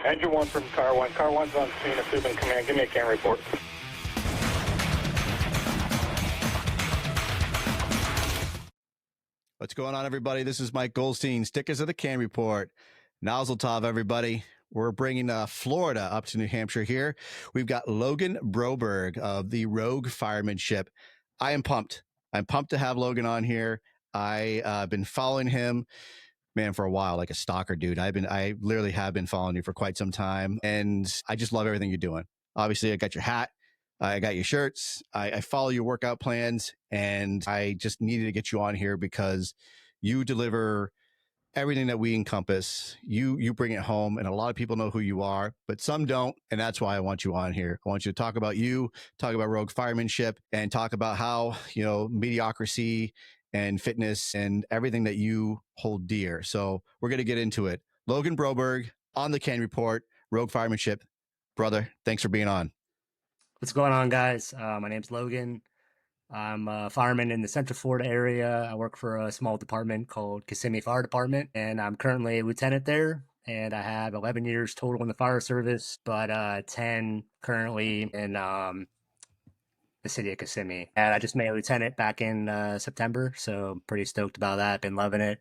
Engine 1 from Car 1. Car 1's on scene at Subin Command. Give me a C.A.N report. What's going on, everybody? This is Mike Goldstein, Stickers of the C.A.N report. Nozzle Tov, everybody. We're bringing Florida up to New Hampshire here. We've got Logan Broberg of the Rogue Firemanship. I am pumped. I'm pumped to have Logan on here. I've been following him, man, for a while, like a stalker, dude. I literally have been following you for quite some time, and I just love everything you're doing. Obviously, I got your hat. I got your shirts. I follow your workout plans, and I just needed to get you on here because you deliver everything that we encompass. You bring it home, and a lot of people know who you are, but some don't, and that's why I want you on here. I want you to talk about you, talk about Rogue Firemanship, and talk about how, mediocrity and fitness and everything that you hold dear. So we're going to get into it. Logan Broberg on the C.A.N report, Rogue Firemanship. Brother, thanks for being on. What's going on, guys? My name's Logan. I'm a fireman in the Central Florida area. I work for a small department called Kissimmee Fire Department, and I'm currently a lieutenant there. And I have 11 years total in the fire service, but 10 currently in the city of Kissimmee. And I just made a lieutenant back in September, so I'm pretty stoked about that. Been loving it.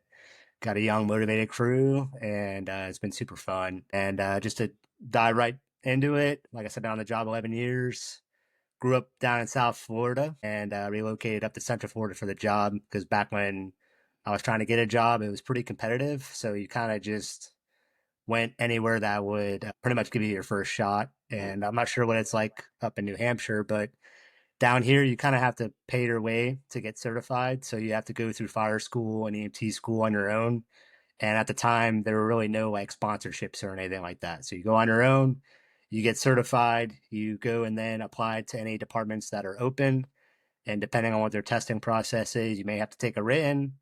Got a young, motivated crew, and it's been super fun. And just to dive right into it, like I said, been on the job 11 years. Grew up down in South Florida and relocated up to Central Florida for the job because back when I was trying to get a job, it was pretty competitive. So you kind of just went anywhere that would pretty much give you your first shot. And I'm not sure what it's like up in New Hampshire, but down here, you kind of have to pay your way to get certified. So you have to go through fire school and EMT school on your own. And at the time, there were really no like sponsorships or anything like that. So you go on your own. You get certified, you go and then apply to any departments that are open. And depending on what their testing process is, you may have to take a written.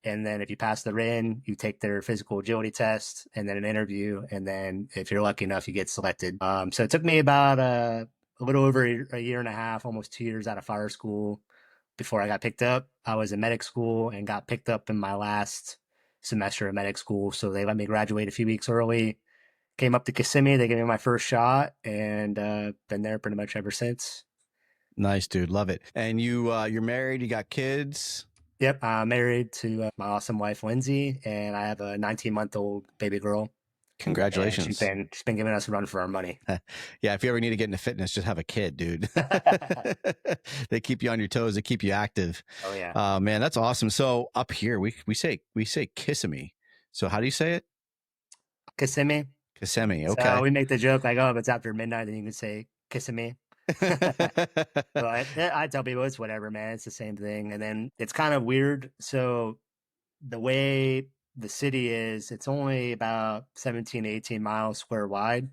And then if you pass the written, you take their physical agility test and then an interview. And then if you're lucky enough, you get selected. So it took me about a little over a year and a half, almost 2 years out of fire school before I got picked up. I was in medic school and got picked up in my last semester of medic school. So they let me graduate a few weeks early. Came up to Kissimmee, they gave me my first shot, and been there pretty much ever since. Nice, dude. Love it. And you're married, you got kids? Yep, I'm married to my awesome wife, Lindsay, and I have a 19-month-old baby girl. Congratulations. She's been giving us a run for our money. Yeah, if you ever need to get into fitness, just have a kid, dude. They keep you on your toes, they keep you active. Oh, yeah. Man, that's awesome. So up here, we say Kissimmee. So how do you say it? Kissimmee. Kissimmee, okay. So we make the joke like, oh, if it's after midnight, then you can say Kissimmee. But I tell people it's whatever, man. It's the same thing. And then it's kind of weird. So the way the city is, it's only about 17, 18 miles square wide.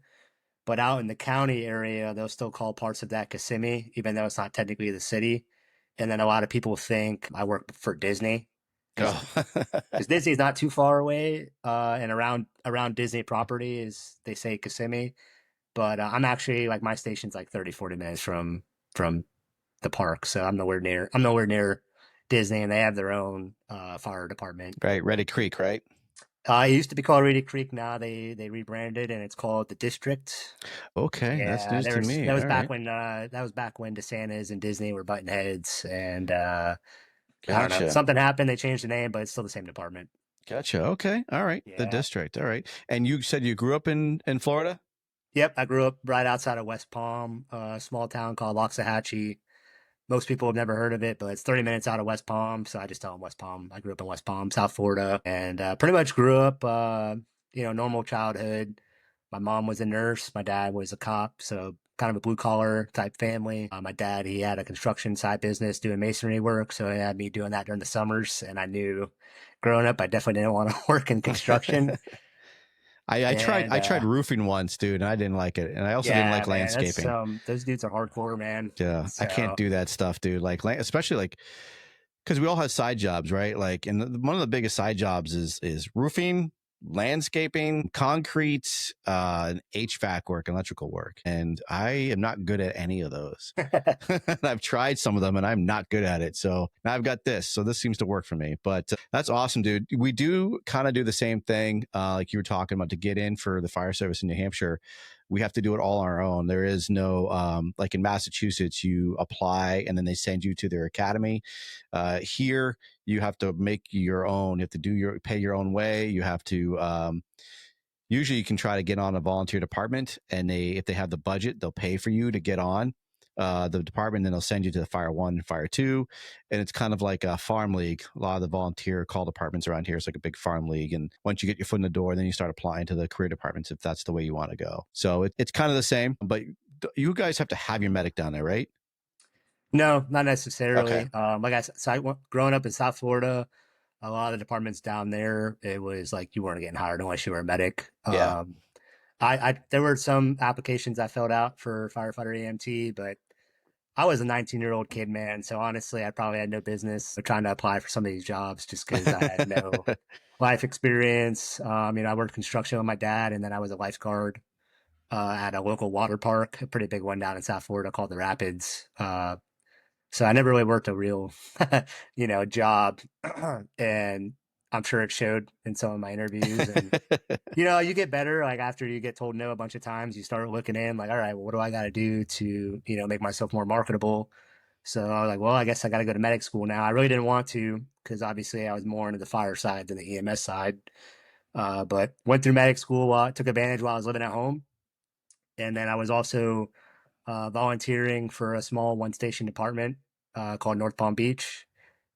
But out in the county area, they'll still call parts of that Kissimmee, even though it's not technically the city. And then a lot of people think I work for Disney. Because Disney's not too far away, and around Disney property is, they say, Kissimmee. But I'm actually, like, my station's like 30, 40 minutes from the park, so I'm nowhere near Disney, and they have their own fire department. Right, Reedy Creek, right? It used to be called Reedy Creek. Now they rebranded, and it's called the District. Okay, yeah, that's news to me. That was back when DeSantis and Disney were butting heads, and Gotcha. I don't know. Something happened. They changed the name, but it's still the same department. Gotcha. Okay. All right. Yeah. The District. All right. And you said you grew up in Florida? Yep. I grew up right outside of West Palm, a small town called Loxahatchee. Most people have never heard of it, but it's 30 minutes out of West Palm. So I just tell them West Palm. I grew up in West Palm, South Florida, and pretty much grew up, normal childhood. My mom was a nurse. My dad was a cop. So kind of a blue collar type family. My dad, he had a construction side business doing masonry work. So he had me doing that during the summers. And I knew growing up, I definitely didn't want to work in construction. I tried roofing once, dude, and I didn't like it. And I also didn't like landscaping. Those dudes are hardcore, man. Yeah. So I can't do that stuff, dude. Like, especially like, because we all have side jobs, right? Like, and one of the biggest side jobs is roofing, landscaping, concrete, HVAC work, electrical work. And I am not good at any of those. I've tried some of them and I'm not good at it. So now I've got this. So this seems to work for me. But that's awesome, dude. We do kind of do the same thing, like you were talking about, to get in for the fire service in New Hampshire. We have to do it all on our own. There is no, like in Massachusetts, you apply and then they send you to their academy. Here, you have to make your own. You have to pay your own way. You have to, usually you can try to get on a volunteer department, and if they have the budget, they'll pay for you to get on the department, and then they'll send you to the Fire 1 and Fire 2. And it's kind of like a farm league. A lot of the volunteer call departments around here, it's like a big farm league. And once you get your foot in the door, then you start applying to the career departments if that's the way you want to go. So it's kind of the same, but you guys have to have your medic down there, right? No, not necessarily. Okay. Like I said, growing up in South Florida, a lot of the departments down there, it was like you weren't getting hired unless you were a medic. Yeah. There were some applications I filled out for firefighter EMT, but I was a 19-year-old kid, man. So honestly, I probably had no business trying to apply for some of these jobs just because I had no life experience. I worked construction with my dad, and then I was a lifeguard at a local water park, a pretty big one down in South Florida called the Rapids. So I never really worked a real, job, and I'm sure it showed in some of my interviews. And you get better. Like after you get told no a bunch of times, you start looking in, like, all right, well, what do I got to do to, make myself more marketable? So I was like, well, I guess I got to go to medic school now. I really didn't want to because obviously I was more into the fire side than the EMS side. But went through medic school, took advantage while I was living at home, and then I was also volunteering for a small one station department called North Palm Beach.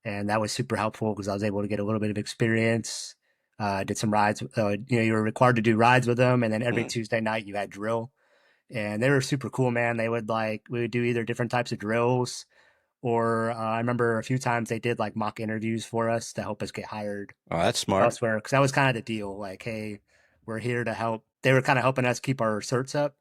And that was super helpful because I was able to get a little bit of experience. Did some rides. You were required to do rides with them. And then every Tuesday night you had drill. And they were super cool, man. We would do either different types of drills, or I remember a few times they did like mock interviews for us to help us get hired Oh, that's smart. elsewhere. Because that was kind of the deal. Like, hey, we're here to help. They were kind of helping us keep our certs up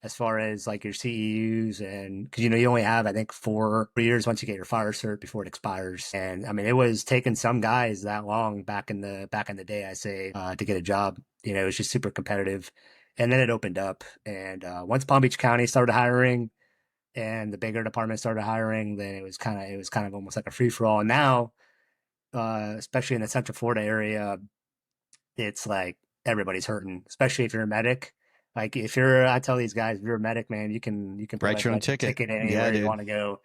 as far as like your CEUs, and because you only have, I think, 4 years once you get your fire cert before it expires. And I mean, it was taking some guys that long back in the day, I say, to get a job. It was just super competitive. And then it opened up, and once Palm Beach County started hiring and the bigger department started hiring, then it was kind of almost like a free for all. And now, especially in the Central Florida area, it's like everybody's hurting, especially if you're a medic. Like I tell these guys, if you're a medic, man, you can Write your own ticket anywhere you want to go.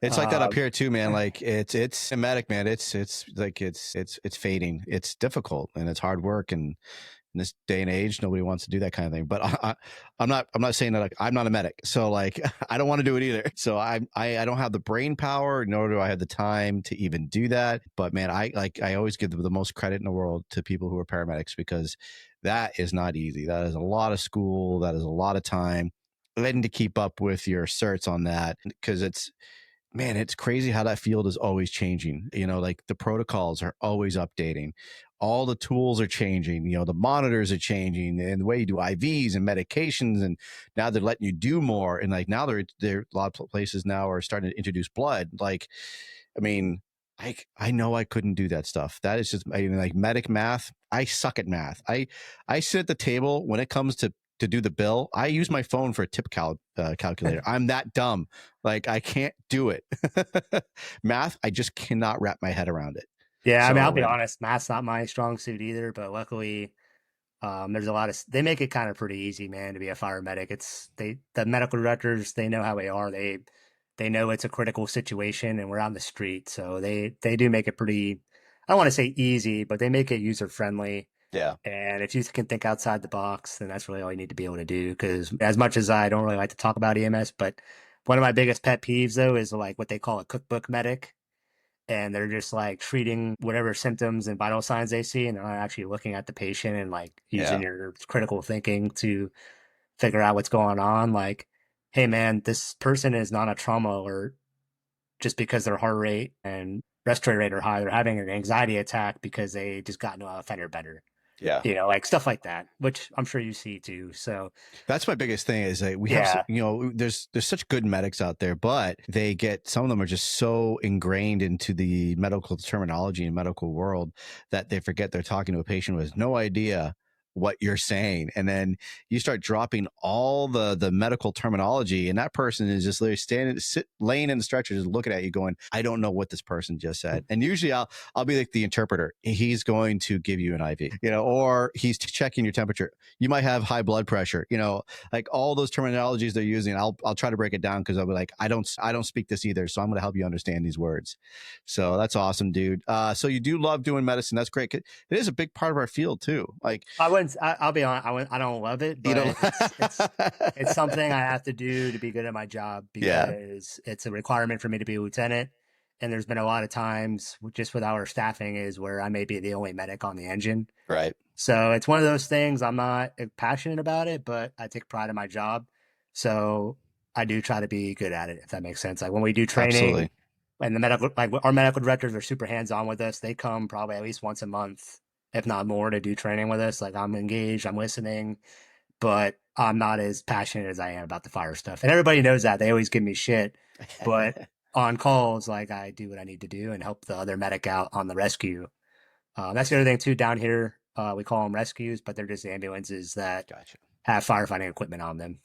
It's like that up here too, man. Like it's a medic, man. It's like it's fading. It's difficult and it's hard work, and in this day and age, nobody wants to do that kind of thing. But I'm not saying that, like, I'm not a medic, so like I don't want to do it either. So I don't have the brain power, nor do I have the time to even do that. But man, I always give the most credit in the world to people who are paramedics, because that is not easy. That is a lot of school. That is a lot of time. Letting to keep up with your certs on that, because it's crazy how that field is always changing. Like the protocols are always updating. All the tools are changing. The monitors are changing, and the way you do IVs and medications. And now they're letting you do more. And like now they're a lot of places now are starting to introduce blood. Like, I mean, I know I couldn't do that stuff. That is just like medic math. I suck at math. I sit at the table when it comes to do the bill. I use my phone for a tip calculator. I'm that dumb. Like I can't do it. Math, I just cannot wrap my head around it. Yeah, So, I mean, I'll be honest, math's not my strong suit either, but luckily, there's a lot of, they make it kind of pretty easy, man, to be a fire medic. The medical directors, they know how we are. They know it's a critical situation and we're on the street. So they do make it pretty, I don't want to say easy, but they make it user friendly. yeah. And if you can think outside the box, then that's really all you need to be able to do. Because as much as I don't really like to talk about EMS, but one of my biggest pet peeves, though, is like what they call a cookbook medic. And they're just like treating whatever symptoms and vital signs they see, and they're not actually looking at the patient and like using your critical thinking to figure out what's going on. Like, hey, man, this person is not a trauma alert just because their heart rate and respiratory rate are high. They're having an anxiety attack because they just got into a fender bender. Yeah. like stuff like that, which I'm sure you see too. So That's my biggest thing is that we have, yeah, there's such good medics out there, but some of them are just so ingrained into the medical terminology and medical world that they forget they're talking to a patient who has no idea what you're saying. And then you start dropping all the medical terminology, and that person is just literally laying in the stretcher, just looking at you going, I don't know what this person just said. And usually I'll be like the interpreter. He's going to give you an IV, or he's checking your temperature. You might have high blood pressure, like all those terminologies they're using. I'll try to break it down because I'll be like, I don't speak this either. So I'm going to help you understand these words. So that's awesome, dude. So you do love doing medicine. That's great. It is a big part of our field too. Like I'll be honest. I don't love it, but it's something I have to do to be good at my job because it's a requirement for me to be a lieutenant. And there's been a lot of times just with our staffing is where I may be the only medic on the engine. Right. So it's one of those things. I'm not passionate about it, but I take pride in my job. So I do try to be good at it, if that makes sense. Like when we do training, absolutely. And our medical directors are super hands-on with us. They come probably at least once a month, if not more, to do training with us. Like I'm engaged, I'm listening, but I'm not as passionate as I am about the fire stuff. And everybody knows that. They always give me shit. But on calls, like I do what I need to do and help the other medic out on the rescue. That's the other thing too down here. We call them rescues, but they're just ambulances that Gotcha. have firefighting equipment on them.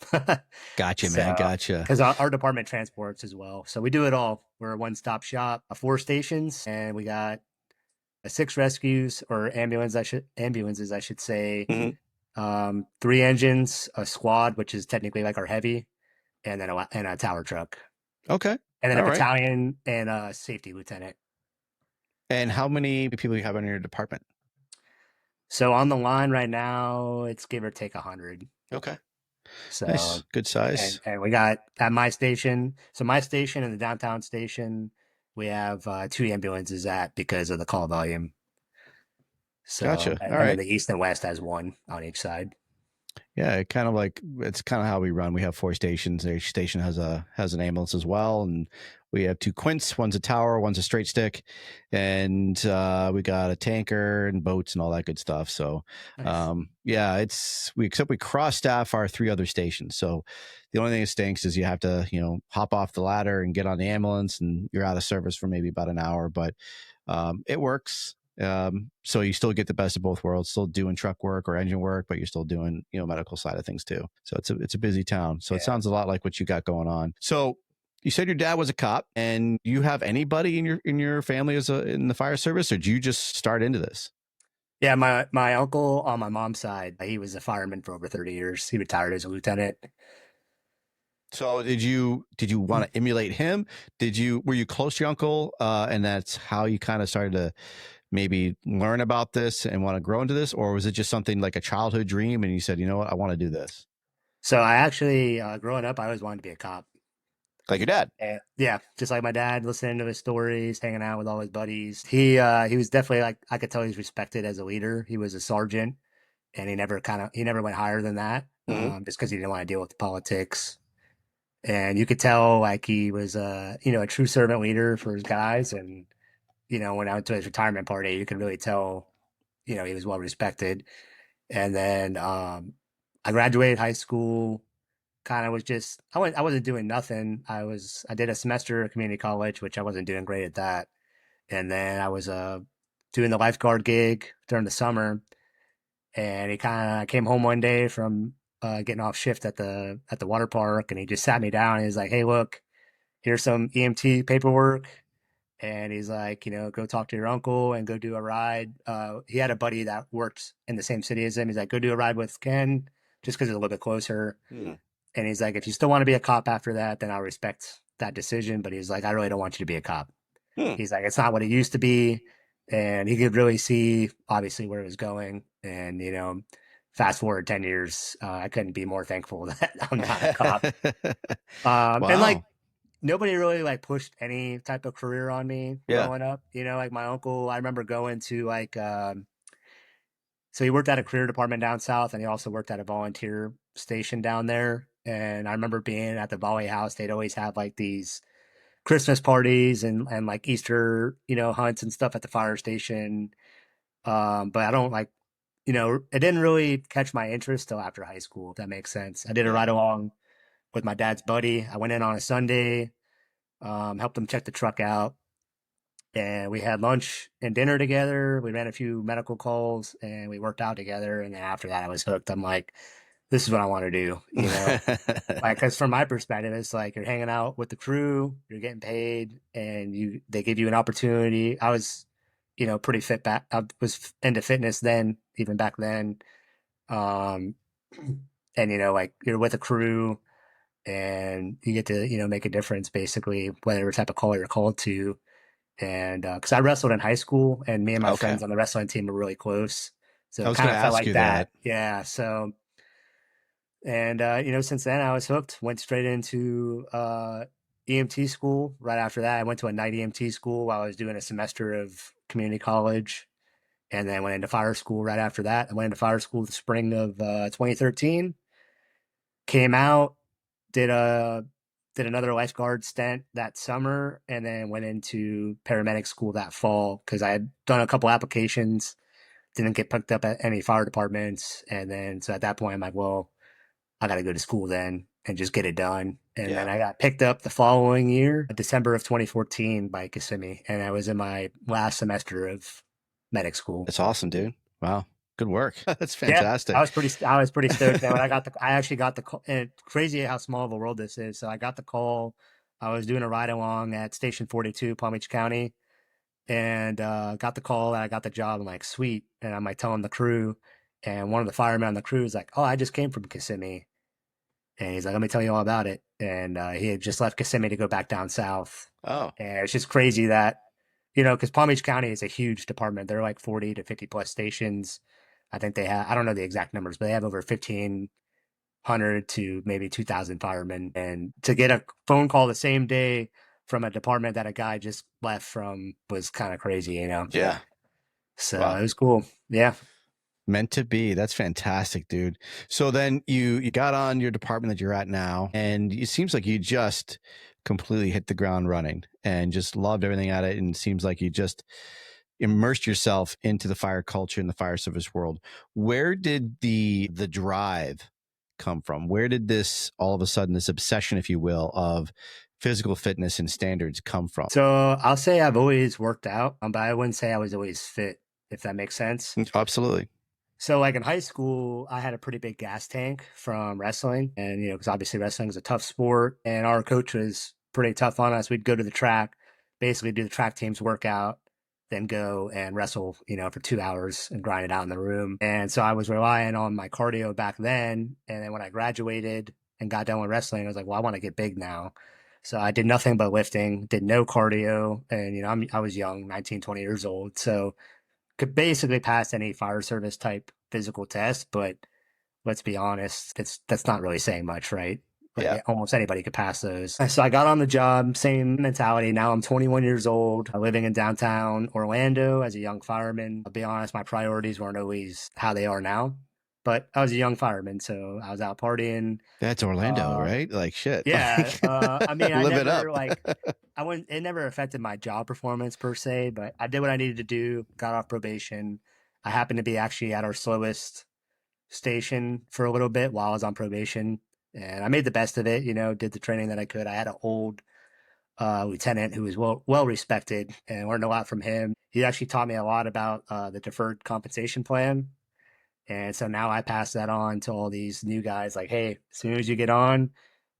Gotcha, man. Gotcha. Because our department transports as well. So we do it all. We're a one-stop shop, 4 stations, and we got 6 rescues or ambulances, I should say. Mm-hmm. 3 engines, a squad, which is technically like our heavy, and then a tower truck. Okay. And then all a right. battalion and a safety lieutenant. And how many people you have in your department? So on the line right now, it's give or take 100. Okay. So Nice. Good size. And we got at my station. So my station and the downtown station, we have 2 ambulances at because of the call volume. So Gotcha. and All then right. the east and west has 1 on each side. Yeah, it's kind of how we run. We have 4 stations. Each station has an ambulance as well, and we have 2 quints. One's a tower, one's a straight stick, and we got a tanker and boats and all that good stuff. So, Nice. yeah, we cross staff our 3 other stations. So the only thing that stinks is you have to hop off the ladder and get on the ambulance, and you're out of service for maybe about an hour, but it works. So you still get the best of both worlds, still doing truck work or engine work, but you're still doing, medical side of things too. So it's a busy town. So It sounds a lot like what you got going on. So you said your dad was a cop, and you have anybody in your family in the fire service, or did you just start into this? Yeah, my uncle on my mom's side, he was a fireman for over 30 years. He retired as a lieutenant. So did you want to emulate him? Were you close to your uncle? And that's how you kind of started to maybe learn about this and want to grow into this? Or was it just something like a childhood dream and you said, you know what, I want to do this? So I actually, growing up, I always wanted to be a cop. Like your dad? And yeah, just like my dad, listening to his stories, hanging out with all his buddies. He was definitely like, I could tell he's respected as a leader. He was a sergeant, and he never went higher than that, just because he didn't want to deal with the politics. And you could tell like he was a true servant leader for his guys. And when I went to his retirement party, you could really tell he was well respected. And then I graduated high school. Kind of was just I wasn't doing nothing. I did a semester at community college, which I wasn't doing great at that. And then I was doing the lifeguard gig during the summer. And he kind of came home one day from getting off shift at the water park, and he just sat me down. And he's like, "Hey, look, here's some EMT paperwork." And he's like, go talk to your uncle and go do a ride. He had a buddy that works in the same city as him. He's like, go do a ride with C.A.N. just because it's a little bit closer. And he's like, if you still want to be a cop after that, then I'll respect that decision. But he's like, I really don't want you to be a cop. He's like, it's not what it used to be. And he could really see, obviously, where it was going. And, fast forward 10 years, I couldn't be more thankful that I'm not a cop. Wow. And like, nobody really like pushed any type of career on me growing up. Like my uncle, I remember going to like, so he worked at a career department down south, and he also worked at a volunteer station down there. And I remember being at the volley house. They'd always have like these Christmas parties and like Easter, hunts and stuff at the fire station. But I don't like it didn't really catch my interest till after high school, if that makes sense. I did a Yeah. ride along with my dad's buddy. I went in on a Sunday, helped him check the truck out, and we had lunch and dinner together. We ran a few medical calls and we worked out together. And then after that, I was hooked. I'm like, this is what I want to do, Like, because from my perspective, it's like you're hanging out with the crew, you're getting paid, and they give you an opportunity. I was, pretty fit back. I was into fitness then, even back then. Um, and like you're with a crew, and you get to make a difference basically, whatever type of call you're called to. And because I wrestled in high school, and me and my Okay. friends on the wrestling team were really close, so I it was kind going to of felt ask like you that. that. Yeah. So and since then I was hooked. Went straight into EMT school. Right after that, I went to a night EMT school while I was doing a semester of community college, and then went into fire school right after that. I went into fire school the spring of 2013. Came out, did a did another lifeguard stint that summer, and then went into paramedic school that fall because I had done a couple applications, didn't get picked up at any fire departments, and then so at that point I'm like, well, I got to go to school then and just get it done. And then Yeah. I got picked up the following year, December of 2014 by Kissimmee. And I was in my last semester of medic school. That's awesome, dude. Wow. Good work. That's Yeah, fantastic. I was pretty stoked, man. When I actually got the call, and it's crazy how small of a world this is. So I got the call. I was doing a ride along at Station 42, Palm Beach County, and got the call that I got the job. I'm like, sweet. And I'm like telling the crew, and one of the firemen on the crew is like, oh, I just came from Kissimmee. And he's like, let me tell you all about it. And he had just left Kissimmee to go back down south. Oh, And it's just crazy that, because Palm Beach County is a huge department. They're like 40 to 50 plus stations. I think they have, I don't know the exact numbers, but they have over 1,500 to maybe 2,000 firemen. And to get a phone call the same day from a department that a guy just left from was kind of crazy. yeah. So Wow. it was cool. Yeah. Meant to be. That's fantastic, dude. So then you got on your department that you're at now, and it seems like you just completely hit the ground running and just loved everything at it. And it seems like you just immersed yourself into the fire culture and the fire service world. Where did the drive come from? Where did this all of a sudden, this obsession, if you will, of physical fitness and standards come from? So I'll say I've always worked out, but I wouldn't say I was always fit, if that makes sense. Absolutely. So, like in high school, I had a pretty big gas tank from wrestling, and because obviously wrestling is a tough sport, and our coach was pretty tough on us. We'd go to the track, basically do the track team's workout, then go and wrestle, for 2 hours and grind it out in the room. And so I was relying on my cardio back then, and then when I graduated and got done with wrestling, I was like, well, I want to get big now. So I did nothing but lifting, did no cardio, and I was young, 19, 20 years old, so could basically pass any fire service type physical test, but let's be honest, that's not really saying much, right? Like Yeah. almost anybody could pass those. So I got on the job, same mentality. Now I'm 21 years old, living in downtown Orlando as a young fireman. I'll be honest, my priorities weren't always how they are now, but I was a young fireman, so I was out partying. That's Orlando, right? Like shit. Yeah, Like, I mean, I live it never up. like I wouldn't. It never affected my job performance per se, but I did what I needed to do. Got off probation. I happened to be actually at our slowest station for a little bit while I was on probation, and I made the best of it. Did the training that I could. I had an old lieutenant who was well respected, and learned a lot from him. He actually taught me a lot about the deferred compensation plan. And so now I pass that on to all these new guys like, hey, as soon as you get on,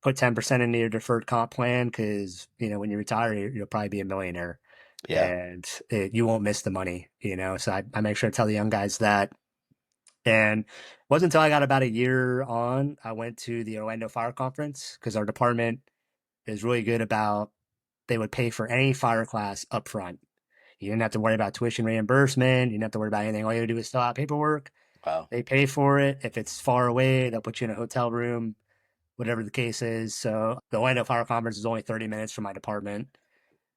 put 10% into your deferred comp plan because, when you retire, you'll probably be a millionaire Yeah. and you won't miss the money. So I make sure to tell the young guys that. And it wasn't until I got about a year on, I went to the Orlando Fire Conference because our department is really good about they would pay for any fire class up front. You didn't have to worry about tuition reimbursement. You didn't have to worry about anything. All you had to do is fill out paperwork. Wow. They pay for it. If it's far away, they'll put you in a hotel room, whatever the case is. So the Orlando Fire Conference is only 30 minutes from my department.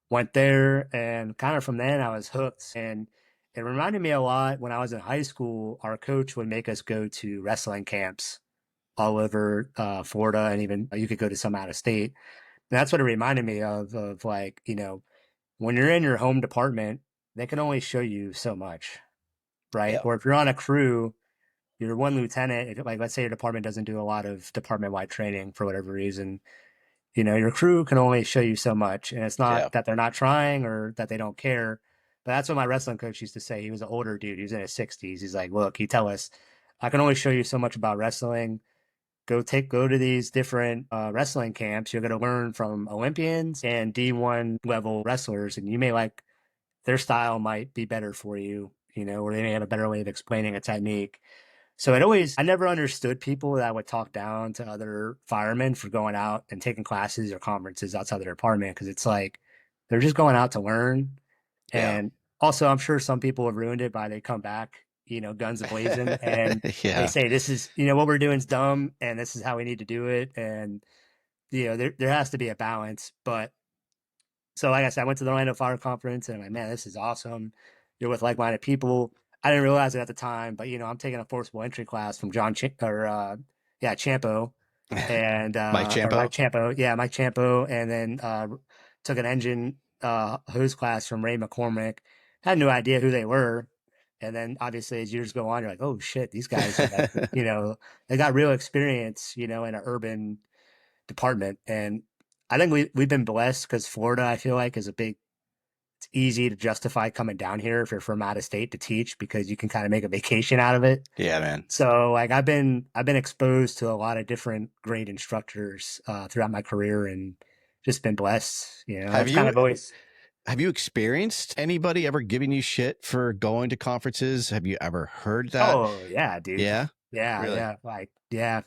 Went there, and kind of from then I was hooked. And it reminded me a lot when I was in high school, our coach would make us go to wrestling camps all over Florida, and even you could go to some out of state. And that's what it reminded me of like, when you're in your home department, they can only show you so much, right? Yeah. Or if you're on a crew, you're one lieutenant, like let's say your department doesn't do a lot of department-wide training for whatever reason, your crew can only show you so much. And it's Yeah. not that they're not trying or that they don't care. But that's what my wrestling coach used to say. He was an older dude. He was in his 60s. He's like, look, you tell us, I can only show you so much about wrestling. Go to these different wrestling camps. You're going to learn from Olympians and D1 level wrestlers, and you may like their style might be better for you, or they may have a better way of explaining a technique. So I never understood people that would talk down to other firemen for going out and taking classes or conferences outside their department because it's like they're just going out to learn. Yeah. And also, I'm sure some people have ruined it by they come back, guns blazing, and they Yeah. say, this is, what we're doing is dumb and this is how we need to do it. And, there has to be a balance. But so, like I said, I went to the Orlando Fire Conference and I'm like, man, this is awesome. You're with like-minded people. I didn't realize it at the time, but I'm taking a forcible entry class from Champo, and Mike or Mike Champo. Champo, yeah, Mike Champo, and then took an engine hose class from Ray McCormick. Had no idea who they were, and then obviously as years go on, you're like, oh shit, these guys are like, they got real experience, in an urban department, and I think we've been blessed because Florida, I feel like, is it's easy to justify coming down here if you're from out of state to teach because you can kind of make a vacation out of it. Yeah, man. So like I've been exposed to a lot of different great instructors throughout my career and just been blessed. Have That's kind you of always. have you experienced anybody ever giving you shit for going to conferences? Have you ever heard that? Oh yeah, dude. Yeah. Yeah, Really? yeah. Like yeah,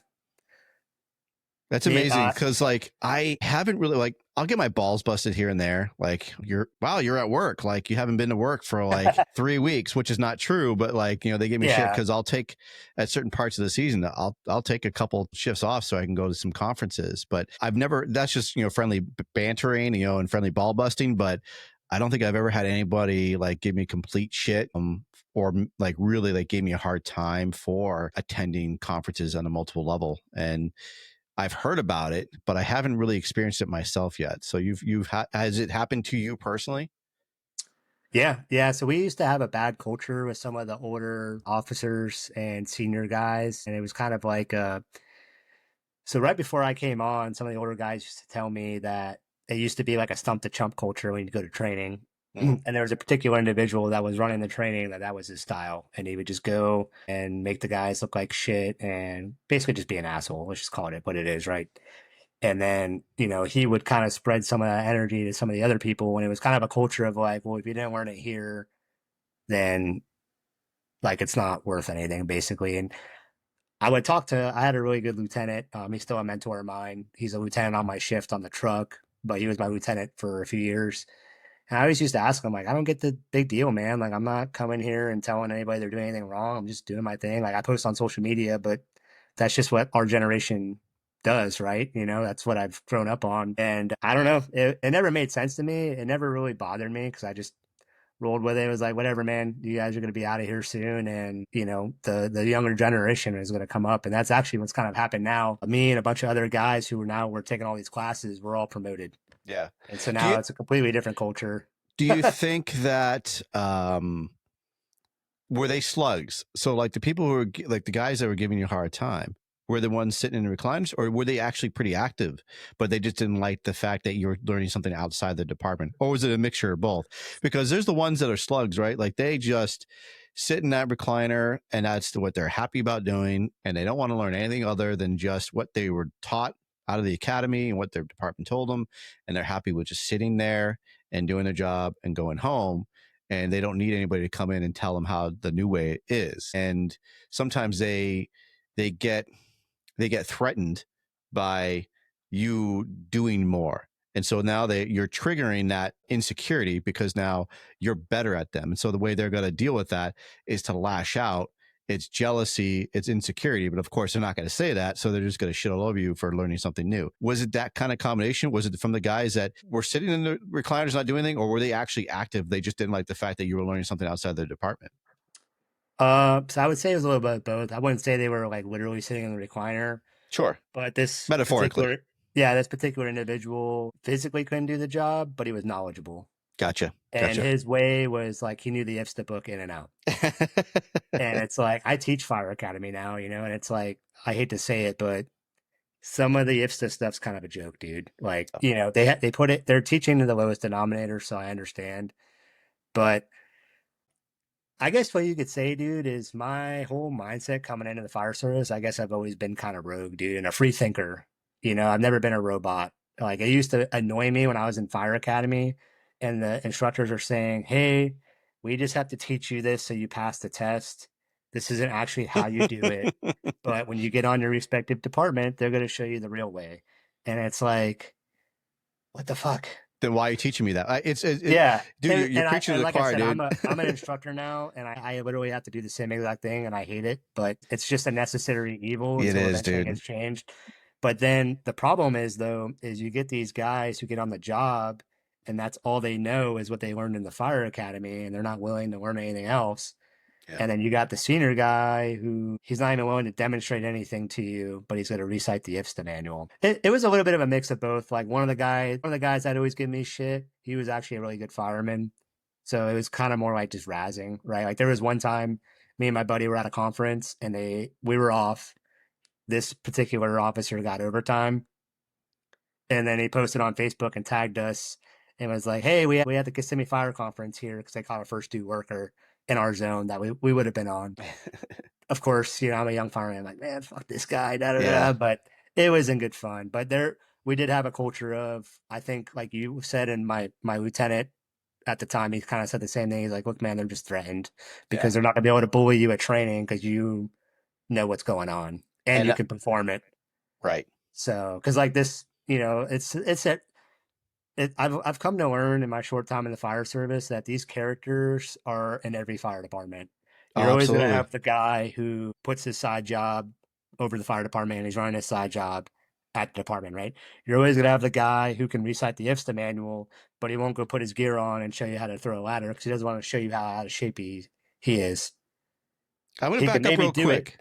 That's yeah. amazing because like I haven't really like I'll get my balls busted here and there. Like you're at work. Like you haven't been to work for like 3 weeks, which is not true. But like they give me shit Yeah. because I'll take at certain parts of the season. I'll take a couple shifts off so I can go to some conferences. But I've never. That's just friendly bantering, and friendly ball busting. But I don't think I've ever had anybody like give me complete shit. Or like really like gave me a hard time for attending conferences on a multiple level. And I've heard about it, but I haven't really experienced it myself yet. So has it happened to you personally? Yeah, yeah. So we used to have a bad culture with some of the older officers and senior guys, and it was kind of like so right before I came on, some of the older guys used to tell me that it used to be like a stump the chump culture when you go to training. Mm. And there was a particular individual that was running the training that was his style. And he would just go and make the guys look like shit and basically just be an asshole. Let's just call it what it is, right? And then, he would kind of spread some of that energy to some of the other people when it was kind of a culture of like, well, if you didn't learn it here, then like it's not worth anything, basically. And I had a really good lieutenant. He's still a mentor of mine. He's a lieutenant on my shift on the truck, but he was my lieutenant for a few years. And I always used to ask him, like, I don't get the big deal, man. Like, I'm not coming here and telling anybody they're doing anything wrong. I'm just doing my thing. Like, I post on social media, but that's just what our generation does, right? That's what I've grown up on. And I don't know. It never made sense to me. It never really bothered me because I just rolled with it. It was like, whatever, man, you guys are going to be out of here soon. And, the younger generation is going to come up. And that's actually what's kind of happened now. Me and a bunch of other guys who we're taking all these classes, we're all promoted. Yeah. And so Do now you it's a completely different culture. do you think that were they slugs? So like the people who were like the guys that were giving you a hard time, were the ones sitting in the recliners, or were they actually pretty active, but they just didn't like the fact that you were learning something outside the department? Or was it a mixture of both? Because there's the ones that are slugs, right? Like they just sit in that recliner and that's what they're happy about doing. And they don't want to learn anything other than just what they were taught out of the academy and what their department told them. And they're happy with just sitting there and doing their job and going home. And they don't need anybody to come in and tell them how the new way is. And sometimes they get threatened by you doing more. And so now you're triggering that insecurity because now you're better at them. And so the way they're going to deal with that is to lash out. It's jealousy, it's insecurity, but of course they're not going to say that. So they're just going to shit all over you for learning something new. Was it that kind of combination? Was it from the guys that were sitting in the recliners not doing anything, or were they actually active? They just didn't like the fact that you were learning something outside their department? So I would say it was a little bit of both. I wouldn't say they were like literally sitting in the recliner, Sure. but this Metaphorically. particular, yeah, this particular individual physically couldn't do the job, but he was knowledgeable. Gotcha. And his way was like he knew the IFSTA book in and out. And it's like I teach Fire Academy now, and it's like I hate to say it, but some of the IFSTA stuff's kind of a joke, dude. Like, they put it, they're teaching to the lowest denominator, so I understand. But I guess what you could say, dude, is my whole mindset coming into the fire service. I guess I've always been kind of rogue, dude, and a free thinker. I've never been a robot. Like, it used to annoy me when I was in Fire Academy and the instructors are saying, hey, we just have to teach you this so you pass the test. This isn't actually how you do it. But when you get on your respective department, they're going to show you the real way. And it's like, what the fuck? Then why are you teaching me that? Yeah, dude, you're preaching to the like choir, I said, dude. I'm an instructor now, and I literally have to do the same exact thing, and I hate it. But it's just a necessary evil until eventually it's changed. But then the problem is, though, is you get these guys who get on the job, and that's all they know is what they learned in the fire academy, and they're not willing to learn anything else. Yeah. And then you got the senior guy who he's not even willing to demonstrate anything to you, but he's going to recite the IFSTA manual. It was a little bit of a mix of both. Like one of the guys that always give me shit, he was actually a really good fireman. So it was kind of more like just razzing, right? Like there was one time me and my buddy were at a conference and we were off. This particular officer got overtime. And then he posted on Facebook and tagged us and was like, hey, we had the Kissimmee Fire Conference here because they caught our first due worker in our zone that we would have been on. Of course, I'm a young fireman. I'm like, man, fuck this guy, but it was in good fun. But we did have a culture of, I think, like you said, and my lieutenant at the time, he kind of said the same thing. He's like, look, man, they're just threatened because they're not gonna be able to bully you at training because you know what's going on and you can perform it. Right. So, because like this, I've come to learn in my short time in the fire service that these characters are in every fire department. You're always going to have the guy who puts his side job over the fire department and he's running his side job at the department, right? You're always going to have the guy who can recite the IFSTA manual, but he won't go put his gear on and show you how to throw a ladder because he doesn't want to show you how out of shape he is. I'm going to back up real quick.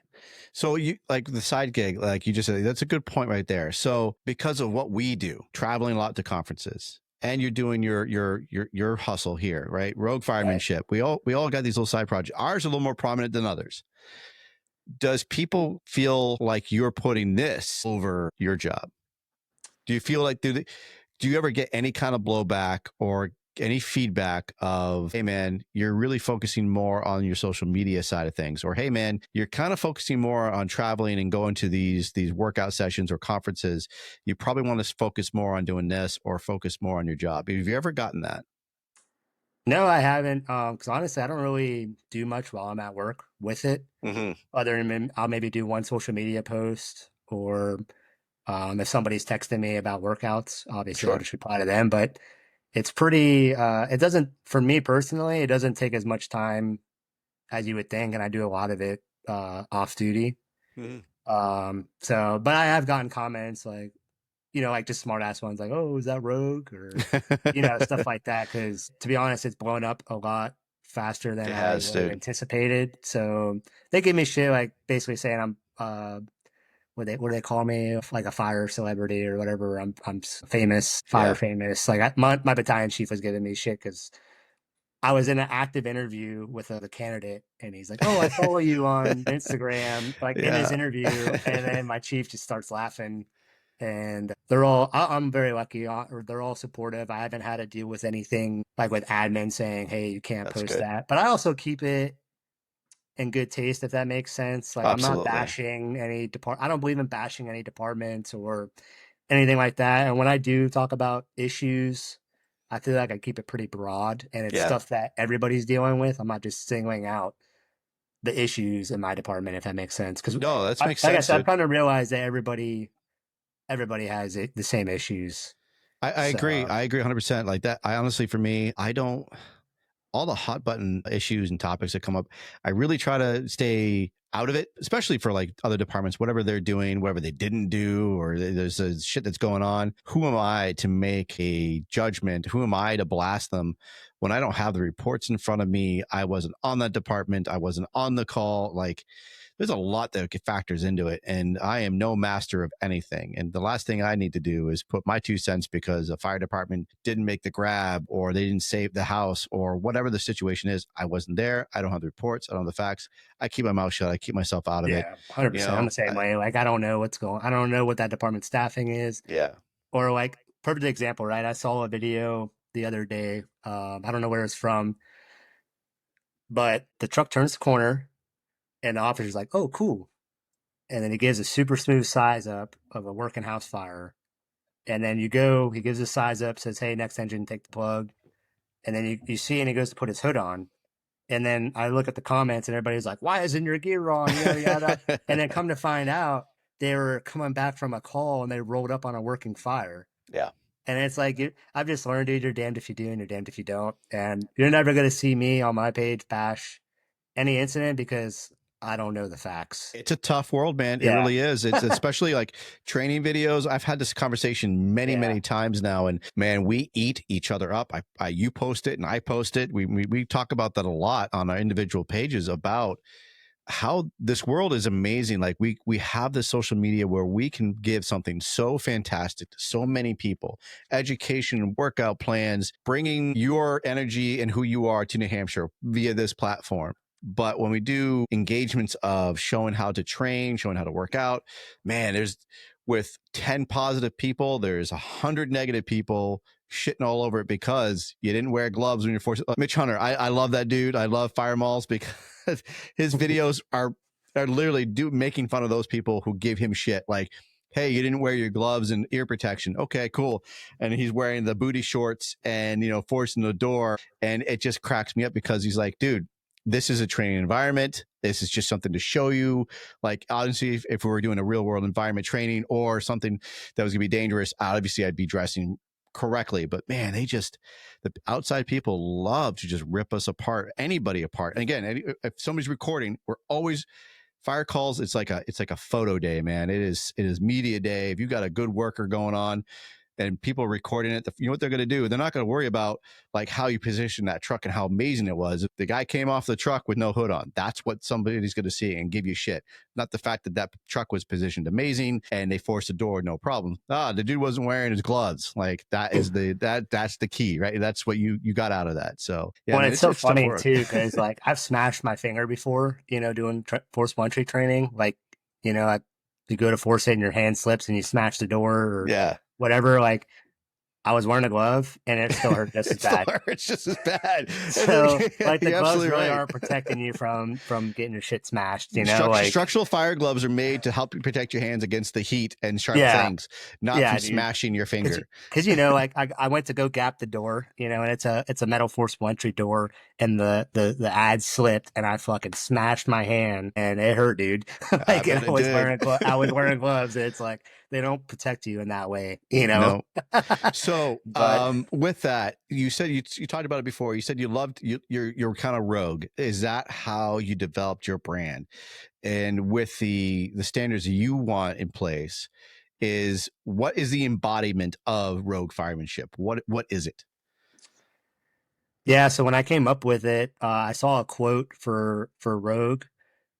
So you like the side gig, like you just said, that's a good point right there. So because of what we do, traveling a lot to conferences, and you're doing your hustle here, right? Rogue Firemanship. Right. We all got these little side projects. Ours are a little more prominent than others. Does people feel like you're putting this over your job? Do you feel like do you ever get any kind of blowback or any feedback of, hey man, you're really focusing more on your social media side of things, or hey man, you're kind of focusing more on traveling and going to these workout sessions or conferences. You probably want to focus more on doing this or focus more on your job. Have you ever gotten that? No, I haven't. Because honestly, I don't really do much while I'm at work with it. Mm-hmm. Other than I'll maybe do one social media post, or if somebody's texting me about workouts, obviously I'll just reply to them. But it's pretty, it doesn't, for me personally, it doesn't take as much time as you would think. And I do a lot of it off duty. Mm-hmm. But I have gotten comments like, like just smart ass ones like, oh, is that Rogue? Or, stuff like that. Cause to be honest, it's blown up a lot faster than I anticipated. So they give me shit, like basically saying I'm, what do they call me, like a fire celebrity or whatever. I'm famous, famous. Like my battalion chief was giving me shit because I was in an active interview with the candidate, and he's like, "Oh, I follow you on Instagram," like in this interview, and then my chief just starts laughing, and they're all. I'm very lucky, or they're all supportive. I haven't had to deal with anything like with admin saying, "Hey, you can't post that," but I also keep it in good taste, if that makes sense. Like I'm not bashing any department. I don't believe in bashing any departments or anything like that. And when I do talk about issues, I feel like I keep it pretty broad, and it's stuff that everybody's dealing with. I'm not just singling out the issues in my department, if that makes sense. Because no, that makes sense. Like I said, I've come to realize that everybody has the same issues. I agree. I agree 100%. Like that. I honestly, for me, I don't. All the hot button issues and topics that come up, I really try to stay out of it, especially for like other departments, whatever they're doing, whatever they didn't do, or there's a shit that's going on. Who am I to make a judgment? Who am I to blast them when I don't have the reports in front of me? I wasn't on that department. I wasn't on the call. Like there's a lot that factors into it. And I am no master of anything. And the last thing I need to do is put my 2 cents because a fire department didn't make the grab or they didn't save the house or whatever the situation is. I wasn't there. I don't have the reports. I don't have the facts. I keep my mouth shut. I keep myself out of it. Yeah, 100%. I'm the same way. Like, I don't know I don't know what that department staffing is. Yeah. Or like, perfect example, right? I saw a video the other day. I don't know where it's from, but the truck turns the corner and the officer's like, "Oh, cool." And then he gives a super smooth size up of a working house fire. And then he gives a size up, says, "Hey, next engine, take the plug." And then you see, and he goes to put his hood on. And then I look at the comments and everybody's like, "Why isn't your gear on?" Yada, yada. And then come to find out, they were coming back from a call and they rolled up on a working fire. Yeah. And it's like, I've just learned, dude, you're damned if you do and you're damned if you don't. And you're never going to see me on my page bash any incident because I don't know the facts. It's a tough world, man. It really is. It's especially like training videos. I've had this conversation many times now, and man, we eat each other up. You post it and I post it. We talk about that a lot on our individual pages about how this world is amazing. Like we have this social media where we can give something so fantastic to so many people, education, workout plans, bringing your energy and who you are to New Hampshire via this platform. But when we do engagements of showing how to train, showing how to work out, man, there's with 10 positive people, there's 100 negative people shitting all over it because you didn't wear gloves when you're forced. Mitch Hunter, I love that dude. I love Fire Malls because his videos are literally making fun of those people who give him shit. Like, hey, you didn't wear your gloves and ear protection. Okay, cool. And he's wearing the booty shorts and, forcing the door. And it just cracks me up because he's like, dude, this is a training environment. This is just something to show you. Like, obviously, if we were doing a real world environment training or something that was going to be dangerous, obviously I'd be dressing correctly. But man, the outside people love to just rip us apart, anybody apart. And again, if somebody's recording, we're always fire calls. It's like a photo day, man. It is media day. If you got a good worker going on and people recording it, you know what they're going to do? They're not going to worry about like how you position that truck and how amazing it was. If the guy came off the truck with no hood on, that's what somebody's going to see and give you shit. Not the fact that truck was positioned amazing and they forced the door, no problem. The dude wasn't wearing his gloves. Like that is that's the key, right? That's what you got out of that. So yeah, well, it's so funny too, because like I've smashed my finger before, doing forcible entry training. Like, you go to force it and your hand slips and you smash the door or whatever. Like, I was wearing a glove and it still hurt just as bad. It's just as bad. So like the gloves really aren't protecting you from getting your shit smashed, Structural fire gloves are made to help you protect your hands against the heat and sharp things, not from smashing your finger. Because like I went to go gap the door, and it's a metal forcible entry door, and the ad slipped and I fucking smashed my hand and it hurt, dude. Like I was wearing gloves. It's like they don't protect you in that way, No. So with that, you said you talked about it before. You said you're kind of rogue. Is that how you developed your brand? And with the standards you want in place, what is the embodiment of Rogue Firemanship? What is it? Yeah, so when I came up with it, I saw a quote for Rogue,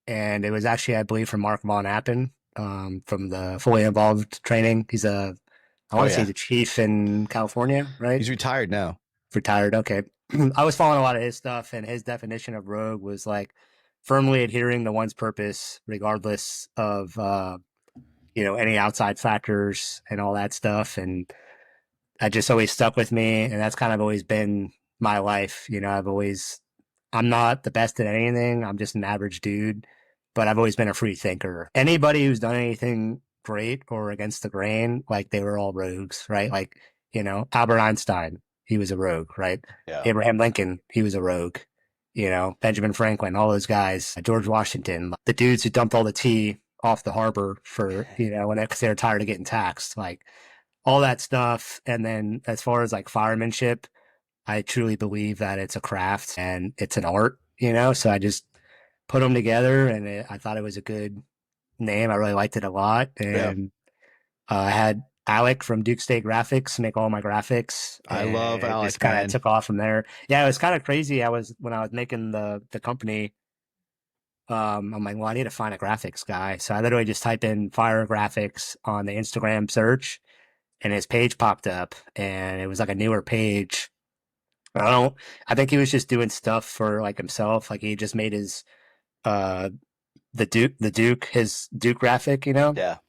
and it was actually, I believe, from Mark Von Appen, from the Fully Involved Training. He's I want to say the chief in California, right? He's retired now. Retired, okay. I was following a lot of his stuff, and his definition of rogue was like firmly adhering to one's purpose, regardless of any outside factors and all that stuff. And that just always stuck with me, and that's kind of always been my life. I'm not the best at anything. I'm just an average dude, but I've always been a free thinker. Anybody who's done anything great or against the grain, like they were all rogues, right? Like, Albert Einstein, he was a rogue, right? Yeah. Abraham Lincoln, he was a rogue. Benjamin Franklin, all those guys, George Washington, the dudes who dumped all the tea off the harbor for, because they were tired of getting taxed, like all that stuff. And then as far as like firemanship, I truly believe that it's a craft and it's an art, so I just put them together and I thought it was a good name. I really liked it a lot. And I had Alec from Duke State Graphics make all my graphics. I love Alec. Just kind of took off from there. Yeah, it was kind of crazy. When I was making the company, I'm like, well, I need to find a graphics guy. So I literally just type in fire graphics on the Instagram search, and his page popped up, and it was like a newer page. I don't, I think he was just doing stuff for like himself. Like he just made his, uh, his Duke graphic, you know? Yeah.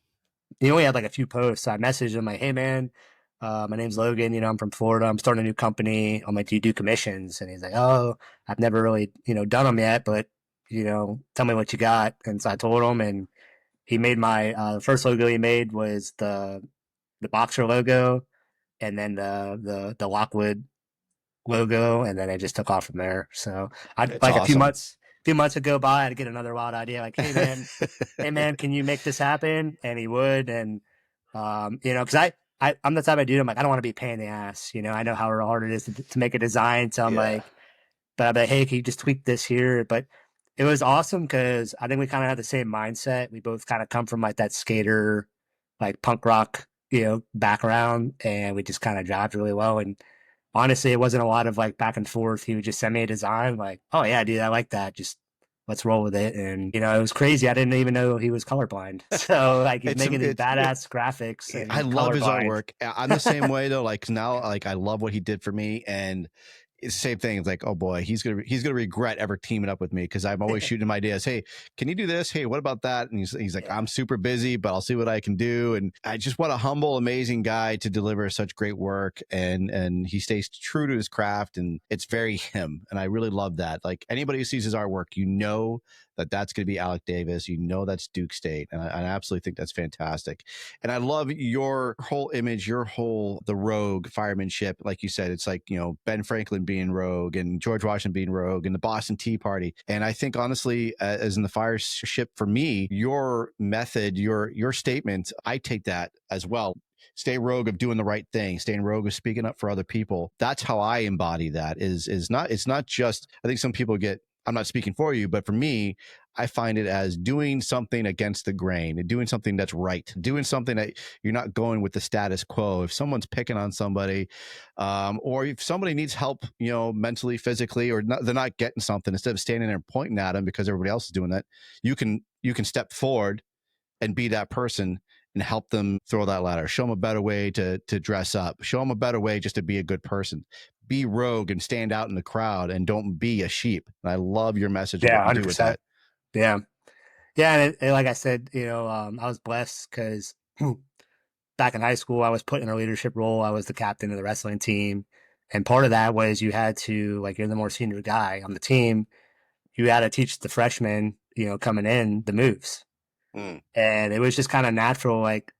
He only had like a few posts. So I messaged him like, "Hey man, my name's Logan. I'm from Florida. I'm starting a new company. I'm like, do you do commissions?" And he's like, "Oh, I've never really, done them yet, but tell me what you got." And so I told him, and he made my the first logo he made was the boxer logo, and then the Lockwood logo, and then it just took off from there. So I It's like awesome. a few months would go by, I'd get another wild idea like, hey man, can you make this happen? And he would, and because I'm the type of dude. I'm like, I don't want to be a pain in the ass. I know how hard it is to make a design. So I'm Yeah. like, but I'm like, hey, can you just tweak this here? But it was awesome because I think we kind of have the same mindset. We both kind of come from like that skater, like punk rock, background, and we just kind of jived really well. And honestly, it wasn't a lot of like back and forth. He would just send me a design, like, oh yeah, dude, I like that. Just let's roll with it. And it was crazy. I didn't even know he was colorblind. So like he's It's making these it's badass graphics I and love his colorblind. artwork. I'm the same way though. Like now, like I love what he did for me, and it's the same thing. It's like, oh boy, he's gonna regret ever teaming up with me because I'm always shooting him ideas. Hey, can you do this? Hey, what about that? And he's like, Yeah. I'm super busy, but I'll see what I can do. And I just want a humble, amazing guy to deliver such great work, and he stays true to his craft, and it's very him. And I really love that. Like anybody who sees his artwork, that's going to be Alec Davis. That's Duke State, and I absolutely think that's fantastic. And I love your whole image, the Rogue firemanship. Like you said, it's like, Ben Franklin being Rogue and George Washington being Rogue and the Boston Tea Party. And I think honestly, as in the fire ship for me, your method, your statement, I take that as well. Stay rogue of doing the right thing, staying rogue of speaking up for other people. That's how I embody that it's not just, I think some people I'm not speaking for you, but for me, I find it as doing something against the grain and doing something that's right, doing something that you're not going with the status quo. If someone's picking on somebody, or if somebody needs help, mentally, physically, or they're not getting something, instead of standing there and pointing at them because everybody else is doing that, you can step forward and be that person and help them throw that ladder. Show them a better way to dress up. Show them a better way just to be a good person. Be rogue and stand out in the crowd and don't be a sheep. And I love your message of Yeah, what you do with 100%. that. Yeah. Yeah. And like I said, I was blessed because back in high school, I was put in a leadership role. I was the captain of the wrestling team. And part of that was you had to, like, you're the more senior guy on the team. You had to teach the freshmen, coming in the moves. Mm. And it was just kind of natural, like,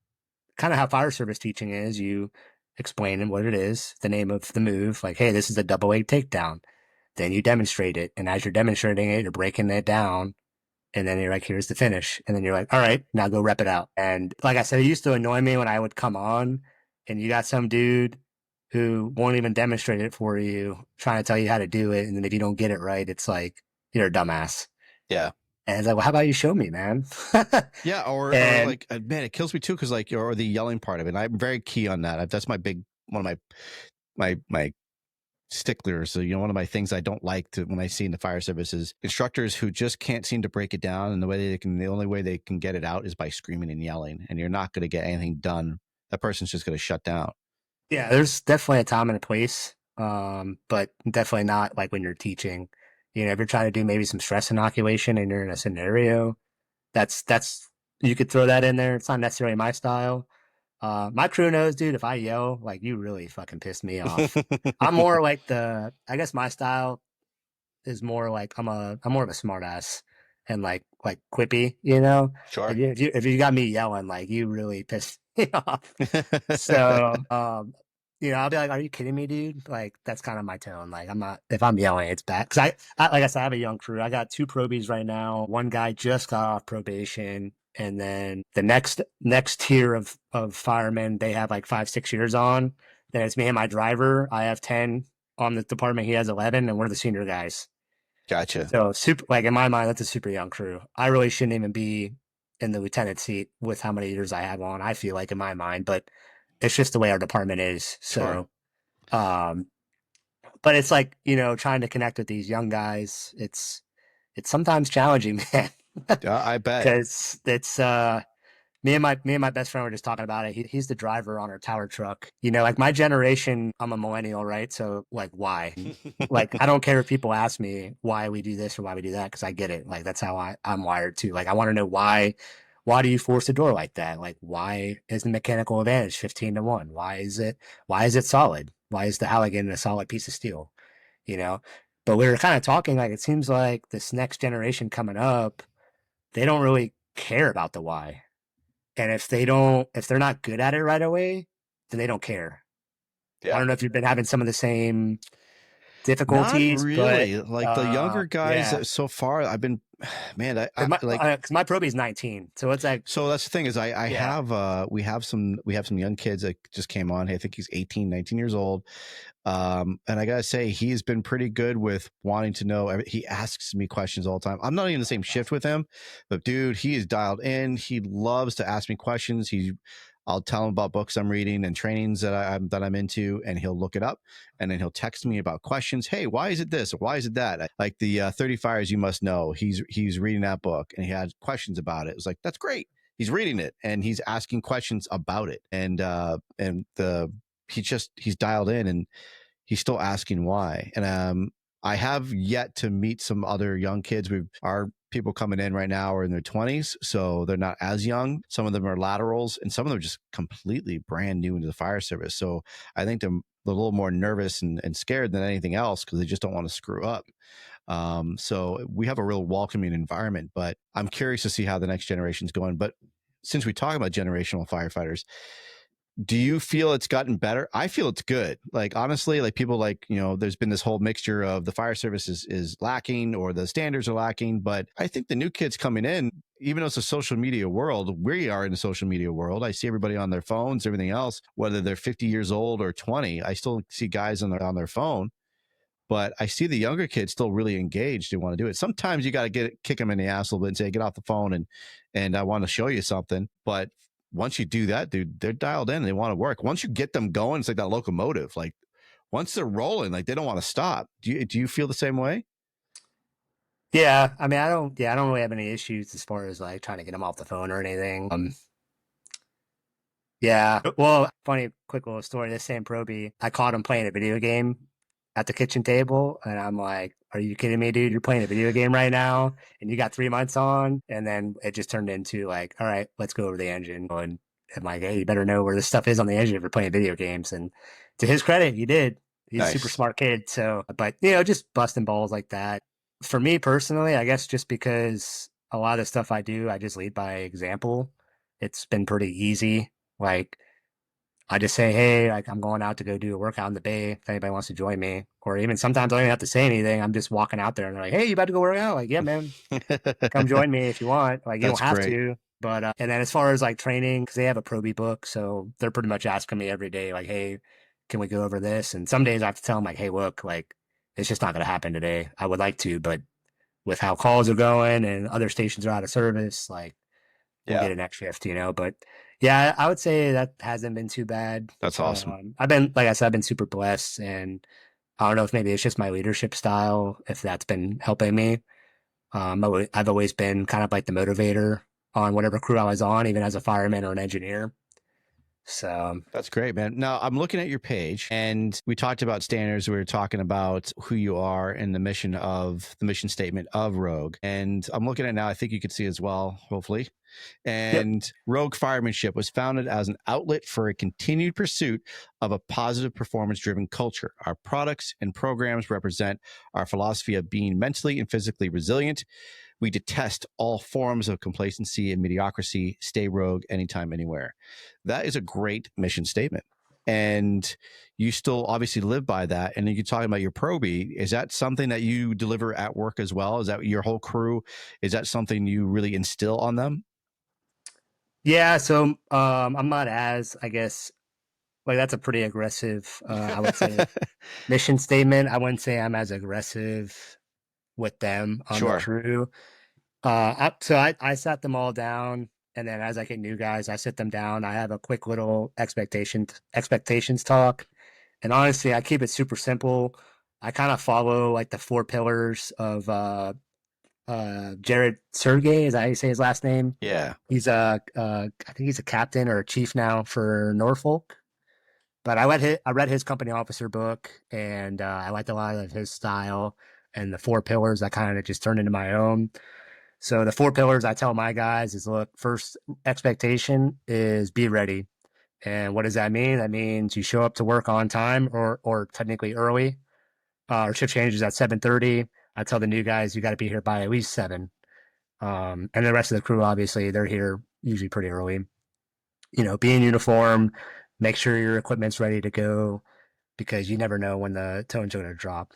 kind of how fire service teaching is. You explain what it is, the name of the move, like, hey, this is a double leg takedown. Then you demonstrate it. And as you're demonstrating it, you're breaking it down. And then you're like, here's the finish. And then you're like, all right, now go rep it out. And like I said, it used to annoy me when I would come on and you got some dude who won't even demonstrate it for you, trying to tell you how to do it. And then if you don't get it right, it's like, you're a dumbass. Yeah. And it's like, well, how about you show me, man? Yeah. Or And like, man, it kills me too. Cause like, or the yelling part of it. And I'm very key on that. That's one of my sticklers. So, one of my things I don't like when I see in the fire service is instructors who just can't seem to break it down. And the only way they can get it out is by screaming and yelling. And you're not going to get anything done. That person's just going to shut down. yeah, there's definitely a time and a place. But definitely not like when you're teaching. If you're trying to do maybe some stress inoculation and you're in a scenario, that's you could throw that in there. It's not necessarily my style. My crew knows, dude, if I yell, like, you really fucking piss me off. I'm more like I guess my style is more like I'm more of a smart ass and like quippy, Sure. If you got me yelling, like, you really piss me off. So, I'll be like, are you kidding me, dude? Like, that's kind of my tone. Like, I'm not, if I'm yelling, it's bad. Cause like I said, I have a young crew. I got 2 probies right now. One guy just got off probation. And then the next tier of firemen, they have like 5-6 years on. Then it's me and my driver. I have 10 on the department. He has 11, and we're the senior guys. Gotcha. So super, like in my mind, that's a super young crew. I really shouldn't even be in the lieutenant seat with how many years I have on. I feel like in my mind, but it's just the way our department is. Sure. So, um, but it's like trying to connect with these young guys. it's sometimes challenging, man. I bet. Because it's me and my best friend were just talking about it. He's the driver on our tower truck. Like my generation, I'm a millennial, right? So like, why? Like, I don't care if people ask me why we do this or why we do that, because I get it. Like, that's how I'm wired too. Like, I want to know why. Why do you force a door like that? Like, why is the mechanical advantage 15-1? Why is it solid? Why is the Halligan a solid piece of steel? You know. But we were kind of talking like it seems like this next generation coming up, they don't really care about the why. And if they're not good at it right away, then they don't care. I Yeah. don't know if you've been having some of the same Not difficulties, but really. Like the younger guys yeah, so far, I've been, man, I like, because my proby's 19, so it's like, so that's the thing is I yeah, have, we have some young kids that just came on. I think he's 18, 19 years old. And I gotta say, he's been pretty good with wanting to know. He asks me questions all the time. I'm not even in the same shift with him, but dude, he is dialed in. He loves to ask me questions. I'll tell him about books I'm reading and trainings that I'm into, and he'll look it up, and then he'll text me about questions. Hey, why is it this or why is it that? Like the 30 Fires You Must Know. He's reading that book, and he had questions about it. It was like, that's great. He's reading it and he's asking questions about it, and he's dialed in, and he's still asking why. And I have yet to meet some other young kids. Our people coming in right now are in their 20s, so they're not as young. Some of them are laterals, and some of them are just completely brand new into the fire service. So I think they're a little more nervous and scared than anything else because they just don't want to screw up. So we have a real welcoming environment, but I'm curious to see how the next generation's going. But since we talk about generational firefighters, do you feel it's gotten better? I feel it's good. Like, honestly, like people like, there's been this whole mixture of the fire service is lacking or the standards are lacking. But I think the new kids coming in, even though it's a social media world, we are in the social media world. I see everybody on their phones, everything else, whether they're 50 years old or 20, I still see guys on their phone. But I see the younger kids still really engaged and want to do it. Sometimes you got to kick them in the ass a little bit and say, get off the phone and I want to show you something. But once you do that, dude, they're dialed in and they want to work. Once you get them going, it's like that locomotive. Like once they're rolling, like they don't want to stop. Do you feel the same way? yeah. I mean, I don't really have any issues as far as like trying to get them off the phone or anything. Yeah. Well, funny, quick little story. This same Proby, I caught him playing a video game at the kitchen table, and I'm like, "Are you kidding me, dude? You're playing a video game right now, and you got 3 months on." And then it just turned into like, "All right, let's go over the engine." And I'm like, "Hey, you better know where this stuff is on the engine if you're playing video games." And to his credit, he did. He's a super Nice. smart kid. So, but just busting balls like that. For me personally, I guess just because a lot of the stuff I do, I just lead by example. It's been pretty easy. Like I just say, hey, like I'm going out to go do a workout in the bay if anybody wants to join me. Or even sometimes I don't even have to say anything. I'm just walking out there and they're like, hey, you about to go work out? Like, yeah, man, come join me if you want. Like, you don't That's have great. to. But, and then as far as like training, because they have a Proby book, so they're pretty much asking me every day, like, hey, can we go over this? And some days I have to tell them, like, hey, look, like, it's just not going to happen today. I would like to, but with how calls are going and other stations are out of service, like, we'll Yeah, get a next shift, But yeah, I would say that hasn't been too bad. that's awesome. I've been, like I said, I've been super blessed, and I don't know if maybe it's just my leadership style, if that's been helping me. I've always been kind of like the motivator on whatever crew I was on, even as a fireman or an engineer. So That's great, man. Now I'm looking at your page and we talked about standards. We were talking about who you are and the mission statement of Rogue. And I'm looking at now, I think you could see as well, hopefully. yep, And Rogue Firemanship was founded as an outlet for a continued pursuit of a positive performance driven culture. Our products and programs represent our philosophy of being mentally and physically resilient. We detest all forms of complacency and mediocrity. Stay rogue anytime, anywhere. That is a great mission statement. And you still obviously live by that. And then you're talking about your Proby. Is that something that you deliver at work as well? Is that your whole crew? Is that something you really instill on them? yeah. So I'm not as, I guess, like that's a pretty aggressive, I would say, mission statement. I wouldn't say I'm as aggressive with them on the Sure. crew. I sat them all down, and then as I get new guys, I sit them down. I have a quick little expectations talk, and honestly, I keep it super simple. I kind of follow like the four pillars of Jared Sergey, is that how you say his last name? Yeah. He's I think he's a captain or a chief now for Norfolk. But I read his company officer book, and I liked a lot of his style and the four pillars. I kind of just turned into my own. So the four pillars I tell my guys is, look, first expectation is be ready. And what does that mean? That means you show up to work on time or technically early. Our shift changes at 7:30. I tell the new guys you got to be here by at least 7. And the rest of the crew, obviously, they're here usually pretty early. Be in uniform, make sure your equipment's ready to go because you never know when the tones are going to drop,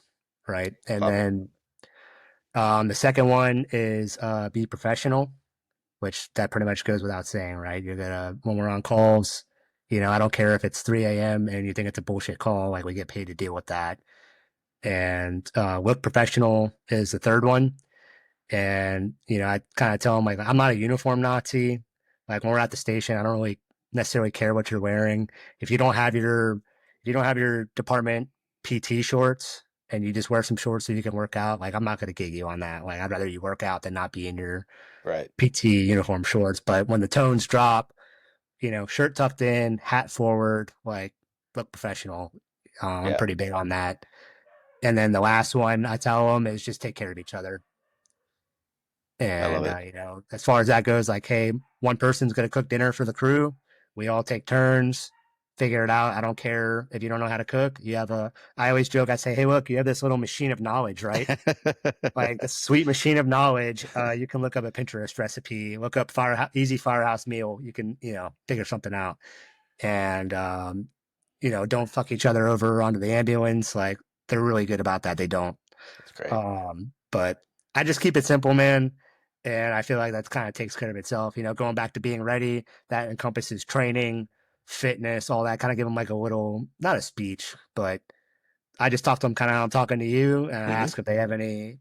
right? And Love it. then the second one is be professional, which that pretty much goes without saying, right? You're gonna when we're on calls, I don't care if it's 3 a.m. and you think it's a bullshit call, like we get paid to deal with that. And look professional is the third one. And, I kind of tell them, like, I'm not a uniform Nazi. Like, when we're at the station, I don't really necessarily care what you're wearing. If you don't have your department PT shorts and you just wear some shorts so you can work out, like, I'm not going to gig you on that. Like, I'd rather you work out than not be in your Right. PT uniform shorts. But when the tones drop, shirt tucked in, hat forward, like, look professional. I'm Yeah. pretty big on that. And then the last one I tell them is just take care of each other. I love And, it. as far as that goes, like, hey, one person's going to cook dinner for the crew. We all take turns, figure it out. I don't care if you don't know how to cook. I always joke, I say, hey, look, you have this little machine of knowledge, right? Like this sweet machine of knowledge. You can look up a Pinterest recipe, look up easy firehouse meal. You can, figure something out. And, don't fuck each other over onto the ambulance. Like they're really good about that. They don't. That's great. But I just keep it simple, man. And I feel like that kind of takes care of itself. Going back to being ready, that encompasses training, fitness, all that. Kind of give them like a little, not a speech, but I just talk to them kind of how I'm talking to you, and I Mm-hmm. ask if they have any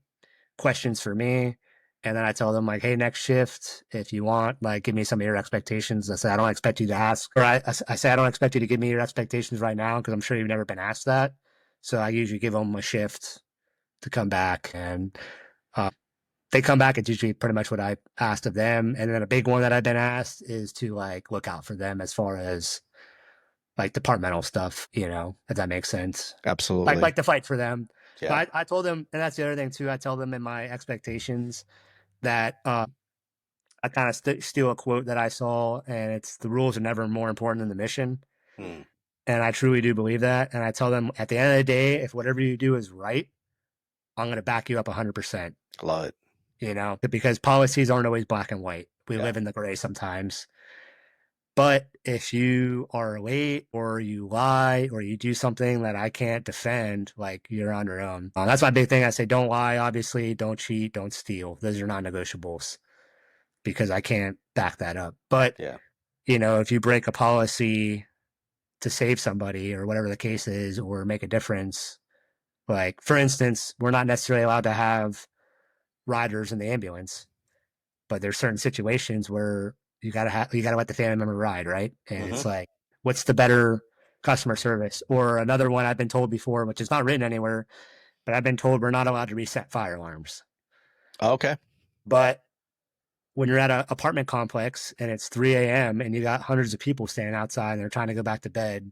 questions for me. And then I tell them like, hey, next shift, if you want, like, give me some of your expectations. I say, I don't expect you to ask, or I say, I don't expect you to give me your expectations right now because I'm sure you've never been asked that. So I usually give them a shift to come back, and they come back. It's usually pretty much what I asked of them. And then a big one that I've been asked is to like look out for them as far as like departmental stuff, if that makes sense. Absolutely. Like to fight for them. Yeah. But I told them, and that's the other thing too. I tell them in my expectations that I kind of steal a quote that I saw, and it's the rules are never more important than the mission. Hmm. And I truly do believe that. And I tell them at the end of the day, if whatever you do is right, I'm going to back you up 100%. Love it. Because policies aren't always black and white. We Yeah. live in the gray sometimes. But if you are late or you lie or you do something that I can't defend, like you're on your own. That's my big thing. I say, don't lie, obviously, don't cheat, don't steal. Those are non-negotiables because I can't back that up. But, Yeah. If you break a policy to save somebody or whatever the case is or make a difference, like, for instance, we're not necessarily allowed to have riders in the ambulance, but there's certain situations where you gotta let the family member ride, right? And it's like, what's the better customer service? Or another one I've been told before, which is not written anywhere, but I've been told we're not allowed to reset fire alarms. Okay. But when you're at an apartment complex and it's 3 a.m. and you got hundreds of people standing outside and they're trying to go back to bed,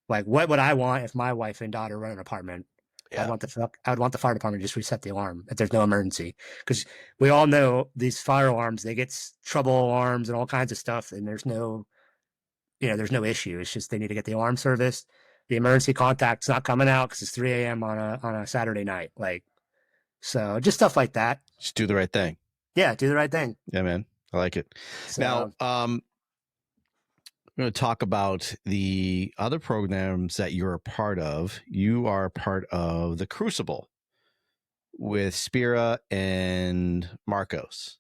like, what would I want if my wife and daughter run an apartment? Yeah. I would want the fire department to just reset the alarm if there's no emergency, because we all know these fire alarms, they get trouble alarms and all kinds of stuff, and there's no issue. It's just they need to get the alarm serviced. The emergency contact's not coming out because it's 3 a.m. on a Saturday night. Like, so just stuff like that. Just do the right thing. Yeah, do the right thing. Yeah, man. I like it. So, Now, I'm going to talk about the other programs that you're a part of. You are part of the Crucible with Spera and Marcos.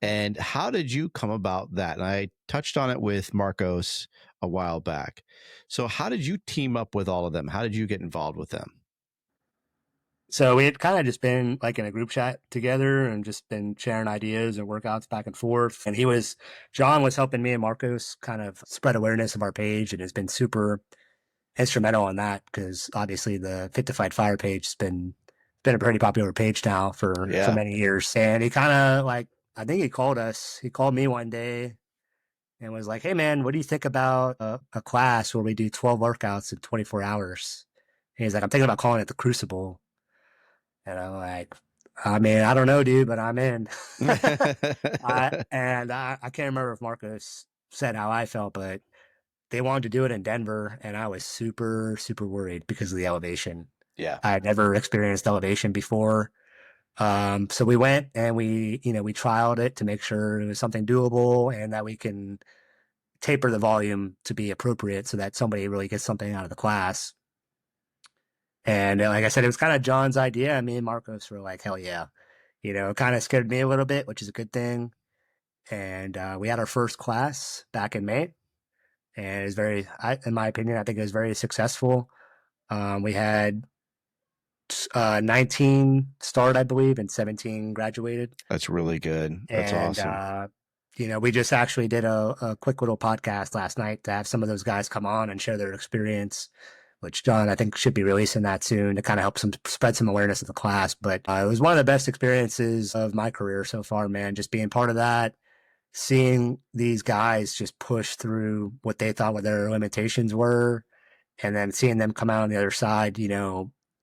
And how did you come about that? And I touched on it with Marcos a while back. So how did you team up with all of them? How did you get involved with them? So we had kind of just been like in a group chat together and just been sharing ideas and workouts back and forth. And John was helping me and Marcos kind of spread awareness of our page and has been super instrumental on that because obviously the Fit to Fight Fire page has been been a pretty popular page now for many years. And he kind of like, I think he called me one day and was like, "Hey man, what do you think about a class where we do 12 workouts in 24 hours?" And he's like, "I'm thinking about calling it the Crucible." And I'm like, "I mean, I don't know, dude, but I'm in." I can't remember if Marcos said how I felt, but they wanted to do it in Denver, and I was super, super worried because of the elevation. Yeah. I had never experienced elevation before. So we went and we trialed it to make sure it was something doable and that we can taper the volume to be appropriate so that somebody really gets something out of the class. And like I said, it was kind of John's idea. Me and Marcos were like, hell yeah. It kind of scared me a little bit, which is a good thing. And we had our first class back in May. And it was in my opinion, I think it was very successful. We had 19 start, I believe, and 17 graduated. That's really good. That's awesome. We just actually did a quick little podcast last night to have some of those guys come on and share their experience, which John, I think, should be releasing that soon to kind of help spread some awareness of the class. But it was one of the best experiences of my career so far, man, just being part of that, seeing these guys just push through what they thought what their limitations were, and then seeing them come out on the other side,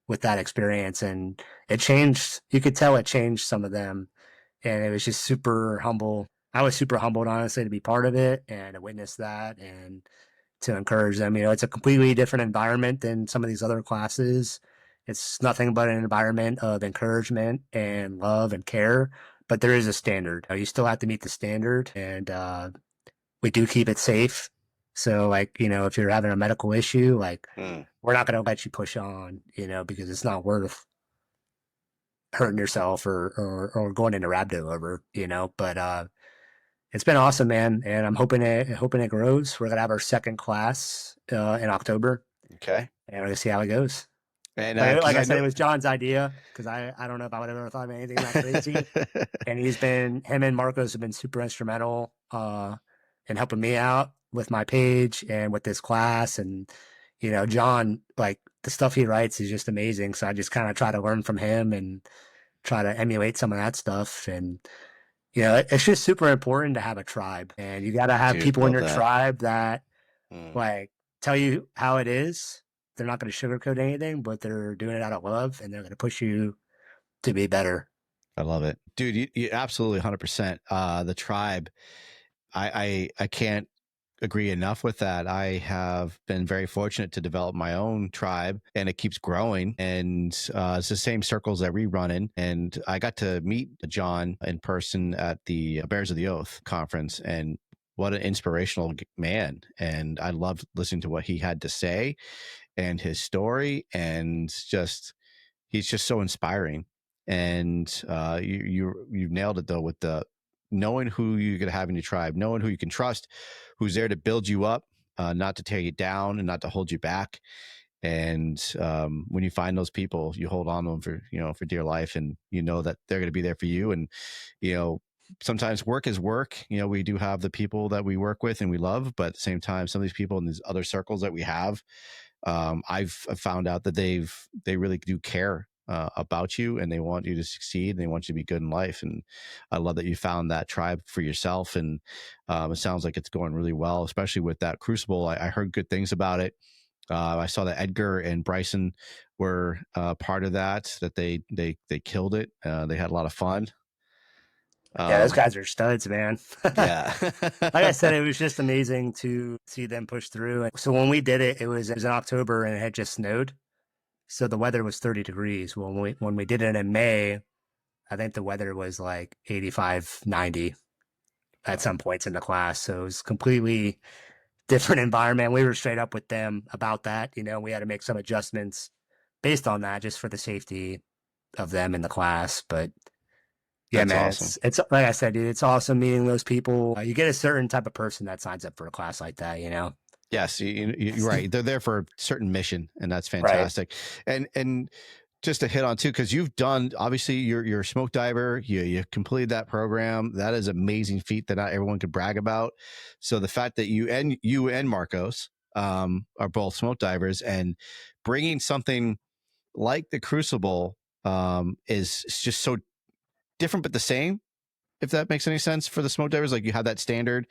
with that experience. And you could tell it changed some of them. And it was just super humble. I was super humbled, honestly, to be part of it and to witness that and to encourage them. It's a completely different environment than some of these other classes. It's nothing but an environment of encouragement and love and care, but there is a standard. You still have to meet the standard, and we do keep it safe. So, like, if you're having a medical issue, like, we're not going to let you push on, because it's not worth hurting yourself or going into rhabdo over, but it's been awesome, man. And I'm hoping it grows. We're going to have our second class in October. Okay. And we're going to see how it goes. And like I said, it was John's idea because I don't know if I would have ever thought of anything that crazy. And him and Marcos have been super instrumental in helping me out with my page and with this class. And, John, like, the stuff he writes is just amazing. So I just kind of try to learn from him and try to emulate some of that stuff. And, it's just super important to have a tribe. And you got to have people in your tribe that, like, tell you how it is. They're not going to sugarcoat anything, but they're doing it out of love, and they're going to push you to be better. I love it, dude. You absolutely 100%. The tribe, I can't agree enough with that. I have been very fortunate to develop my own tribe, and it keeps growing. And it's the same circles that we run in. And I got to meet John in person at the Bears of the Oath conference, and what an inspirational man. And I loved listening to what he had to say and his story, and he's just so inspiring. And you've nailed it though, with the knowing who you're going to have in your tribe, knowing who you can trust, who's there to build you up, not to tear you down and not to hold you back. And when you find those people, you hold on to them for dear life, and that they're going to be there for you. And sometimes work is work. We do have the people that we work with and we love, but at the same time, some of these people in these other circles that we have, I've found out that they really do care about you, and they want you to succeed, and they want you to be good in life. And I love that you found that tribe for yourself. And it sounds like it's going really well, especially with that Crucible. I heard good things about it. I saw that Edgar and Bryson were part of that they killed it. They had a lot of fun. Yeah, those guys are studs, man. Yeah. Like I said, it was just amazing to see them push through. So when we did it, it was in October and it had just snowed. So the weather was 30 degrees. When we did it in May, I think the weather was like 85, 90 at some points in the class. So it was completely different environment. We were straight up with them about that. We had to make some adjustments based on that just for the safety of them in the class. But yeah, that's man, awesome. It's like I said, dude, it's awesome meeting those people. You get a certain type of person that signs up for a class like that, Yes, you're right. They're there for a certain mission, and that's fantastic. Right. And just to hit on too, because you've done, obviously you're a smoke diver. You completed that program. That is an amazing feat that not everyone could brag about. So the fact that you and Marcos are both smoke divers, and bringing something like the Crucible is just so different but the same, if that makes any sense for the smoke divers. Like you have that standard,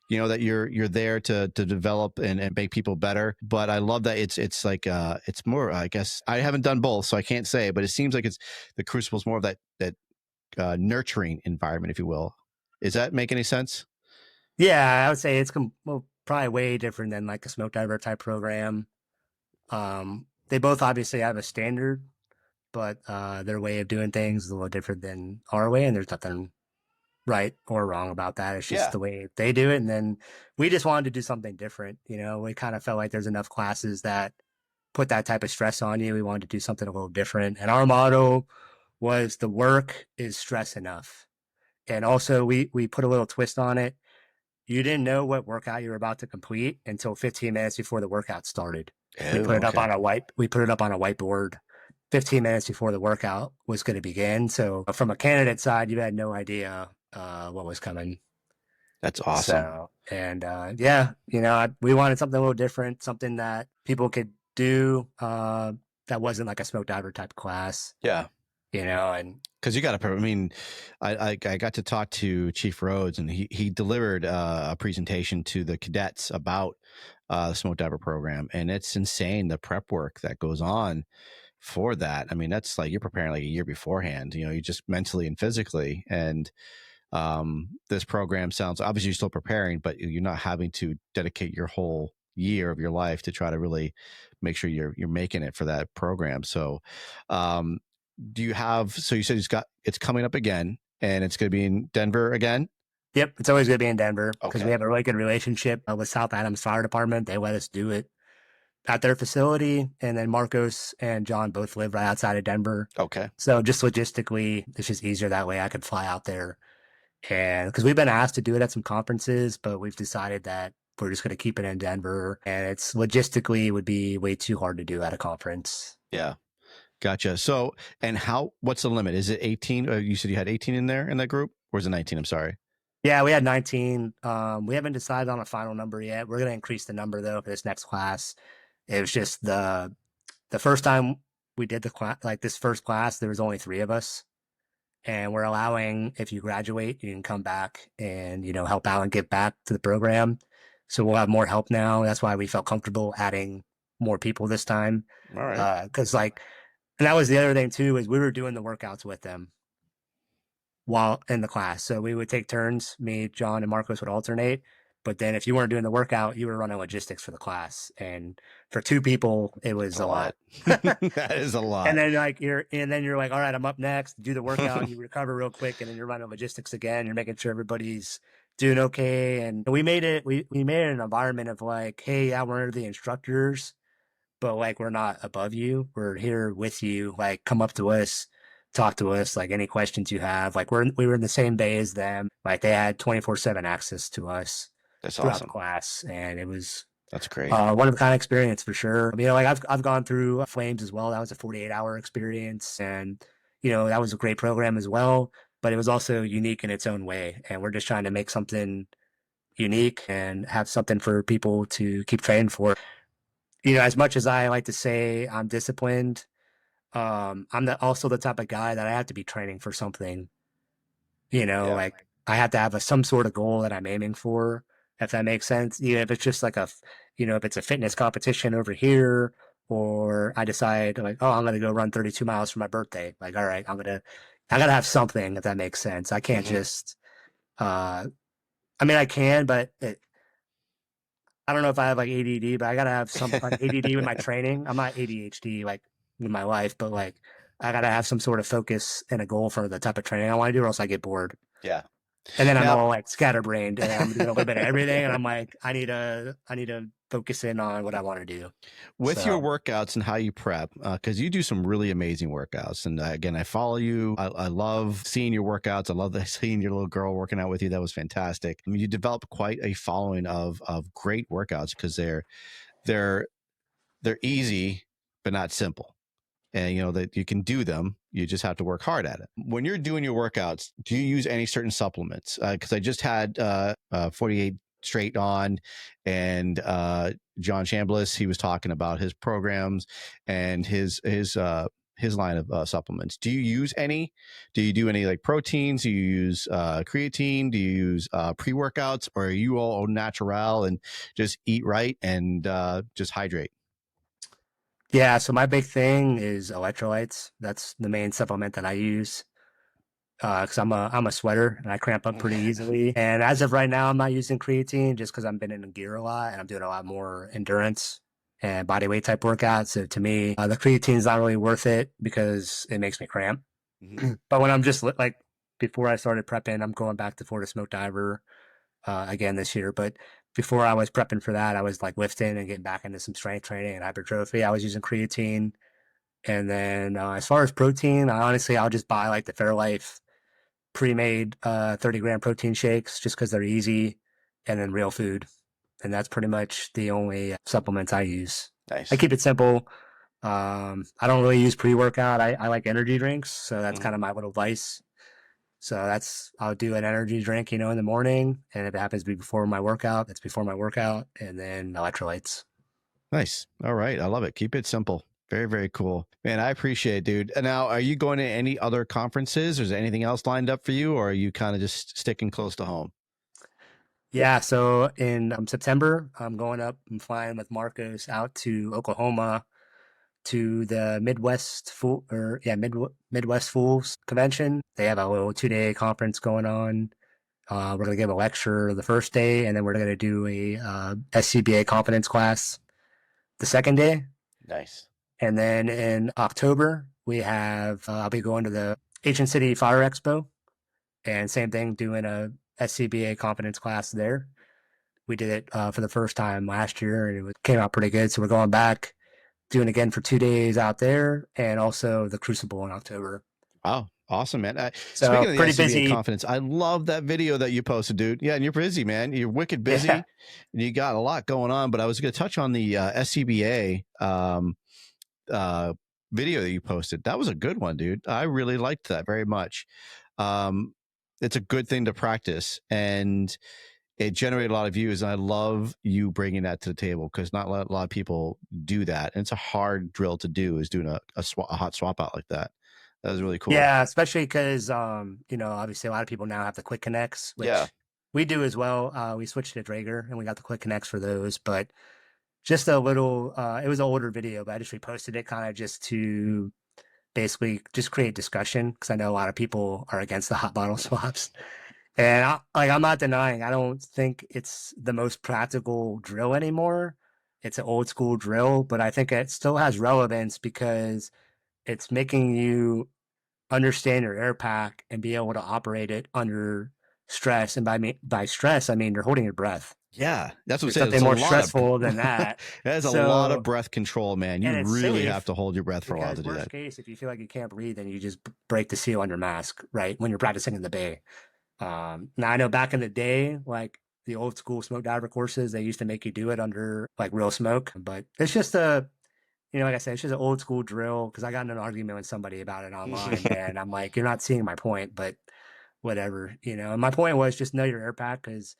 that you're there to develop and make people better. But I love that it's like it's more, I guess I haven't done both, so I can't say, but it seems like it's the Crucible's more of that nurturing environment, if you will. Does that make any sense? Yeah, I would say it's probably way different than like a smoke diver type program. They both obviously have a standard, but their way of doing things is a little different than our way, and there's nothing right or wrong about that. It's just Yeah. the way they do it. And then we just wanted to do something different. We kind of felt like there's enough classes that put that type of stress on you. We wanted to do something a little different. And our motto was the work is stress enough. And also we put a little twist on it. You didn't know what workout you were about to complete until 15 minutes before the workout started. We put it up on a whiteboard 15 minutes before the workout was going to begin. So from a candidate side, you had no idea what was coming. That's awesome. So, and yeah, we wanted something a little different, something that people could do that wasn't like a smoke diver type class. Yeah. And because you got to, I mean, I got to talk to Chief Rhodes, and he delivered a presentation to the cadets about the smoke diver program, and it's insane the prep work that goes on for that. I mean, that's like you're preparing like a year beforehand, you just mentally and physically. And this program sounds, obviously you're still preparing, but you're not having to dedicate your whole year of your life to try to really make sure you're making it for that program. So do you have, so you said it's coming up again, and it's going to be in Denver again? Yep, it's always going to be in Denver because Okay. we have a really good relationship with South Adams Fire Department. They let us do it at their facility, and then Marcos and John both live right outside of Denver. Okay. So just logistically, it's just easier that way. I could fly out there, and because we've been asked to do it at some conferences, but we've decided that we're just going to keep it in Denver, and it's logistically would be way too hard to do at a conference. Yeah. Gotcha. So, and what's the limit? Is it 18? You said you had 18 in there in that group, or is it 19? I'm sorry. Yeah, we had 19. We haven't decided on a final number yet. We're going to increase the number though for this next class. It was just the first time we did the class, like this first class, there was only 3 of us, and we're allowing, if you graduate, you can come back and help out and give back to the program. So we'll have more help now. That's why we felt comfortable adding more people this time. All right. Because and that was the other thing too, is we were doing the workouts with them while in the class. So we would take turns. Me, John, and Marcos would alternate. But then if you weren't doing the workout, you were running logistics for the class. And for 2 people, it was a lot. That is a lot. And then you're like, all right, I'm up next. Do the workout. You recover real quick, and then you're running logistics again. You're making sure everybody's doing okay. And we made it. We made it an environment of like, hey, yeah, we're the instructors, but like we're not above you. We're here with you. Like, come up to us, talk to us. Like any questions you have. Like we were in the same bay as them. Like they had 24/7 access to us. That's throughout awesome. the class, and it was That's great. one of a kind experience for sure. Like I've gone through F.L.A.M.E.S as well. That was a 48-hour experience, and that was a great program as well. But it was also unique in its own way, and we're just trying to make something unique and have something for people to keep training for. As much as I like to say I'm disciplined, I'm also the type of guy that I have to be training for something. Like I have to have some sort of goal that I'm aiming for, if that makes sense. Even if it's just like if it's a fitness competition over here, or I decide like, oh, I'm going to go run 32 miles for my birthday. Like, all right, I got to have something, if that makes sense. I can't just, I mean, I can, but I don't know if I have like ADD, but I got to have some like ADD with my training. I'm not ADHD like with my life, but like I got to have some sort of focus and a goal for the type of training I want to do, or else I get bored. Yeah. And then I'm all like scatterbrained, and I'm doing a little bit of everything, and I'm like, I need to focus in on what I want to do. With your workouts and how you prep, because you do some really amazing workouts. And again, I follow you. I love seeing your workouts. I love seeing your little girl working out with you. That was fantastic. I mean, you develop quite a following of great workouts because they're easy but not simple. And that you can do them. You just have to work hard at it. When you're doing your workouts, do you use any certain supplements? Because I just had 48 Straight on, and John Chambliss, he was talking about his programs and his his line of supplements. Do you use any? Do you do any like proteins? Do you use creatine? Do you use pre-workouts, or are you all natural and just eat right and just hydrate? Yeah, so my big thing is electrolytes. That's the main supplement that I use. Because I'm a sweater and I cramp up pretty easily. And as of right now, I'm not using creatine just because I've been in gear a lot and I'm doing a lot more endurance and body weight type workouts. So to me, the creatine is not really worth it because it makes me cramp. Mm-hmm. But when I'm just like before I started prepping, I'm going back to Florida Smoke Diver again this year. But before I was prepping for that, I was like lifting and getting back into some strength training and hypertrophy. I was using creatine. And then as far as protein, I'll just buy like the Fairlife pre-made 30-gram protein shakes just because they're easy, and then real food. And that's pretty much the only supplements I use. I Nice. keep it simple. I don't really use pre-workout. I like energy drinks, so that's Mm-hmm. kind of my little vice. So I'll do an energy drink, in the morning, and if it happens to be before my workout, that's before my workout, and then electrolytes. Nice. All right. I love it. Keep it simple. Very, very cool. Man, I appreciate it, dude. And now, are you going to any other conferences? Or is there anything else lined up for you? Or are you kind of just sticking close to home? Yeah, so in September, I'm flying with Marcos out to Oklahoma to the Midwest Fools Convention. They have a little 2-day conference going on. We're going to give a lecture the first day, and then we're going to do a SCBA confidence class the second day. Nice. And then in October, I'll be going to the Ancient City Fire Expo, and same thing, doing a SCBA confidence class there. We did it for the first time last year, and came out pretty good. So we're going back, doing it again for 2 days out there, and also the Crucible in October. Wow. Awesome, man. So Speaking of the pretty SCBA busy. confidence, I love that video that you posted, dude. Yeah, and you're busy, man. You're wicked busy. Yeah. And you got a lot going on, but I was going to touch on the SCBA video that you posted. That was a good one, dude. I really liked that very much. It's a good thing to practice, and it generated a lot of views. And I love you bringing that to the table because not a lot of people do that. And it's a hard drill to do, is doing a hot swap out like that. That was really cool. Yeah, especially because obviously a lot of people now have the quick connects, Yeah. which we do as well. We switched to Draeger and we got the quick connects for those, but just a little it was an older video, but I just reposted it kind of just to basically just create discussion because I know a lot of people are against the hot bottle swaps. And I'm not denying, I don't think it's the most practical drill anymore. It's an old school drill, but I think it still has relevance because it's making you understand your air pack and be able to operate it under stress. And by stress, I mean you're holding your breath. Yeah, that's what I'm There's saying. nothing It's a more lot stressful than of that. that is a lot of So, breath control, man. You and it's really have safe to hold your breath for a while because to do worst that. case, if you feel like you can't breathe, then you just break the seal on your mask, right? When you're practicing in the bay. Now I know back in the day, like the old school smoke diver courses, they used to make you do it under like real smoke, but it's just like I said, it's just an old school drill because I got in an argument with somebody about it online and I'm like, you're not seeing my point, but whatever. And my point was just know your air pack because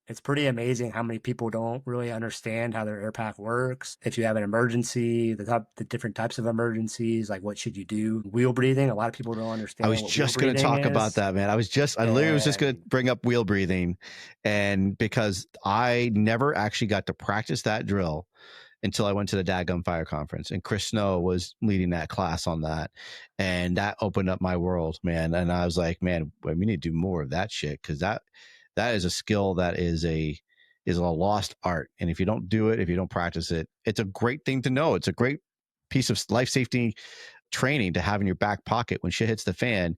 it's pretty amazing how many people don't really understand how their air pack works. If you have an emergency, the different types of emergencies, like what should you do? Wheel breathing. A lot of people don't I understand was what wheel just going to breathing talk about is. that, man. I literally was just going to And bring up wheel breathing, and because I never actually got to practice that drill until I went to the Dadgum Fire Conference, and Chris Snow was leading that class on that, and that opened up my world, man. And I was like, man, we need to do more of that shit because that is a skill that is a lost art, and if you don't do it, if you don't practice it, it's a great thing to know. It's a great piece of life safety training to have in your back pocket when shit hits the fan.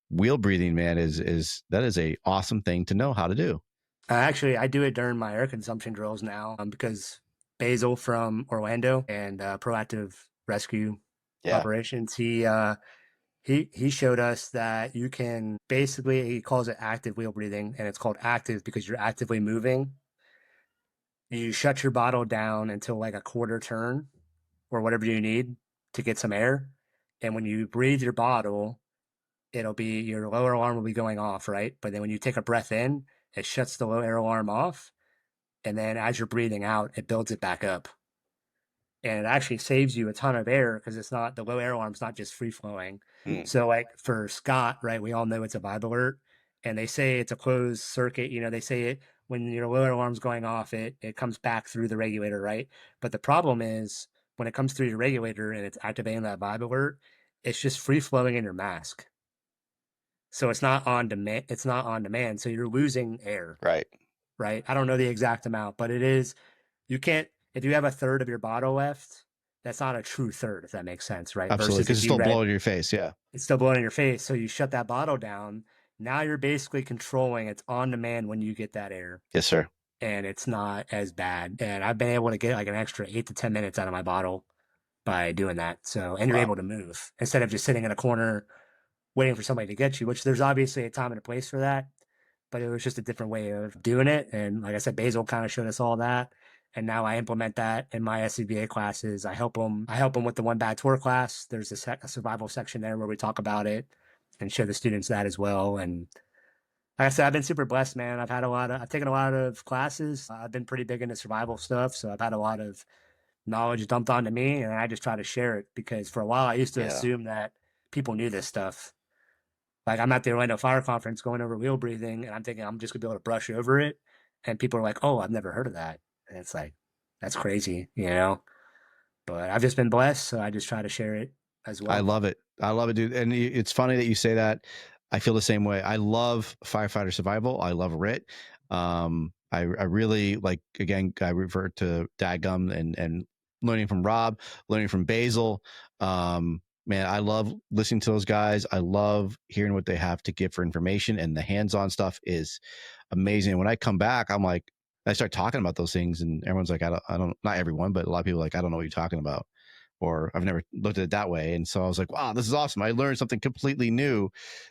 Wheel breathing, man, is that is a awesome thing to know how to do. I do it during my air consumption drills now because Basil from Orlando and Proactive Rescue Yeah. Operations, he showed us that you can basically, he calls it active wheel breathing, and it's called active because you're actively moving. You shut your bottle down until like a quarter turn or whatever you need to get some air. And when you breathe your bottle, it'll be your lower alarm will be going off, right? But then when you take a breath in, it shuts the low air alarm off. And then as you're breathing out, it builds it back up. and it actually saves you a ton of air because it's not the low air alarm's not just free flowing. Mm. So like for Scott, right, we all know it's a vibe alert, and they say it's a closed circuit. You know, they say it when your low air alarm's going off, it comes back through the regulator, right? But the problem is when it comes through your regulator and it's activating that vibe alert, it's just free flowing in your mask. So it's not on demand. It's not on demand. So you're losing air, Right. right? I don't know the exact amount, but it is. You can't if you have a third of your bottle left. That's not a true third, if that makes sense, right? Absolutely. Versus Because if it's you still read blowing in your face. Yeah. it's still blowing in your face. So you shut that bottle down. Now you're basically controlling it's on demand when you get that air, Yes, sir. and it's not as bad. And I've been able to get like an extra 8 to 10 minutes out of my bottle by doing that. So, and you're Wow. able to move instead of just sitting in a corner waiting for somebody to get you, which there's obviously a time and a place for that, but it was just a different way of doing it. And like I said, Basil kind of showed us all that. And now I implement that in my SCBA classes. I help them. I help them with the one bad tour class. There's a survival section there where we talk about it and show the students that as well. And like I said, I've been super blessed, man. I've taken a lot of classes. I've been pretty big into survival stuff. So I've had a lot of knowledge dumped onto me, and I just try to share it because for a while I used to Yeah. assume that people knew this stuff. Like I'm at the Orlando Fire Conference going over wheel breathing, and I'm thinking I'm just gonna be able to brush over it, and people are like, "Oh, I've never heard of that," and it's like, that's crazy, you know. But I've just been blessed, so I just try to share it as I well. love it. I love it, dude. And it's funny that you say that. I feel the same way. I love firefighter survival. I love RIT. I really like, again, I revert to Dadgum and learning from Rob, learning from Basil. Man, I love listening to those guys. I love hearing what they have to give for information, and the hands-on stuff is amazing. When I come back, I'm like, I start talking about those things, and everyone's like, I don't, not everyone, but a lot of people are like, I don't know what you're talking about, or I've never looked at it that way. And so I was like, wow, this is awesome. I learned something completely new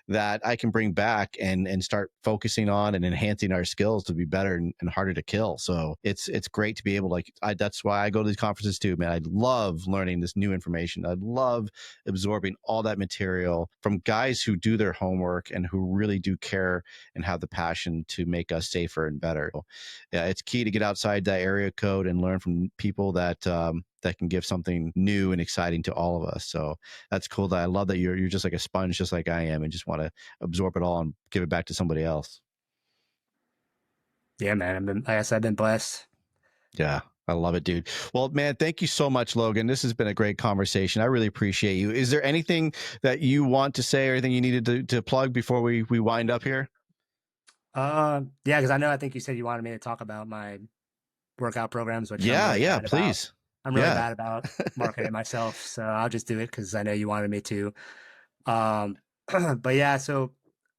that I can bring back and start focusing on and enhancing our skills to be better and harder to kill. So it's great to be able to, like, that's why I go to these conferences too, man. I love learning this new information. I love absorbing all that material from guys who do their homework and who really do care and have the passion to make us safer and better. Yeah, it's key to get outside that area code and learn from people that that can give something new and exciting to all of us. So that's cool. That I love that you're just like a sponge, just like I am, and just want to absorb it all and give it back to somebody else. Yeah, man. Like I said, I've been blessed. Yeah, I love it, dude. Well, man, thank you so much, Logan. This has been a great conversation. I really appreciate you. Is there anything that you want to say or anything you needed to plug before we wind up here? Yeah, because I think you said you wanted me to talk about my workout programs, which I'm Yeah, really yeah, bad about. please. I'm really Yeah. bad about marketing myself, so I'll just do it because I know you wanted me to. Um, but yeah, so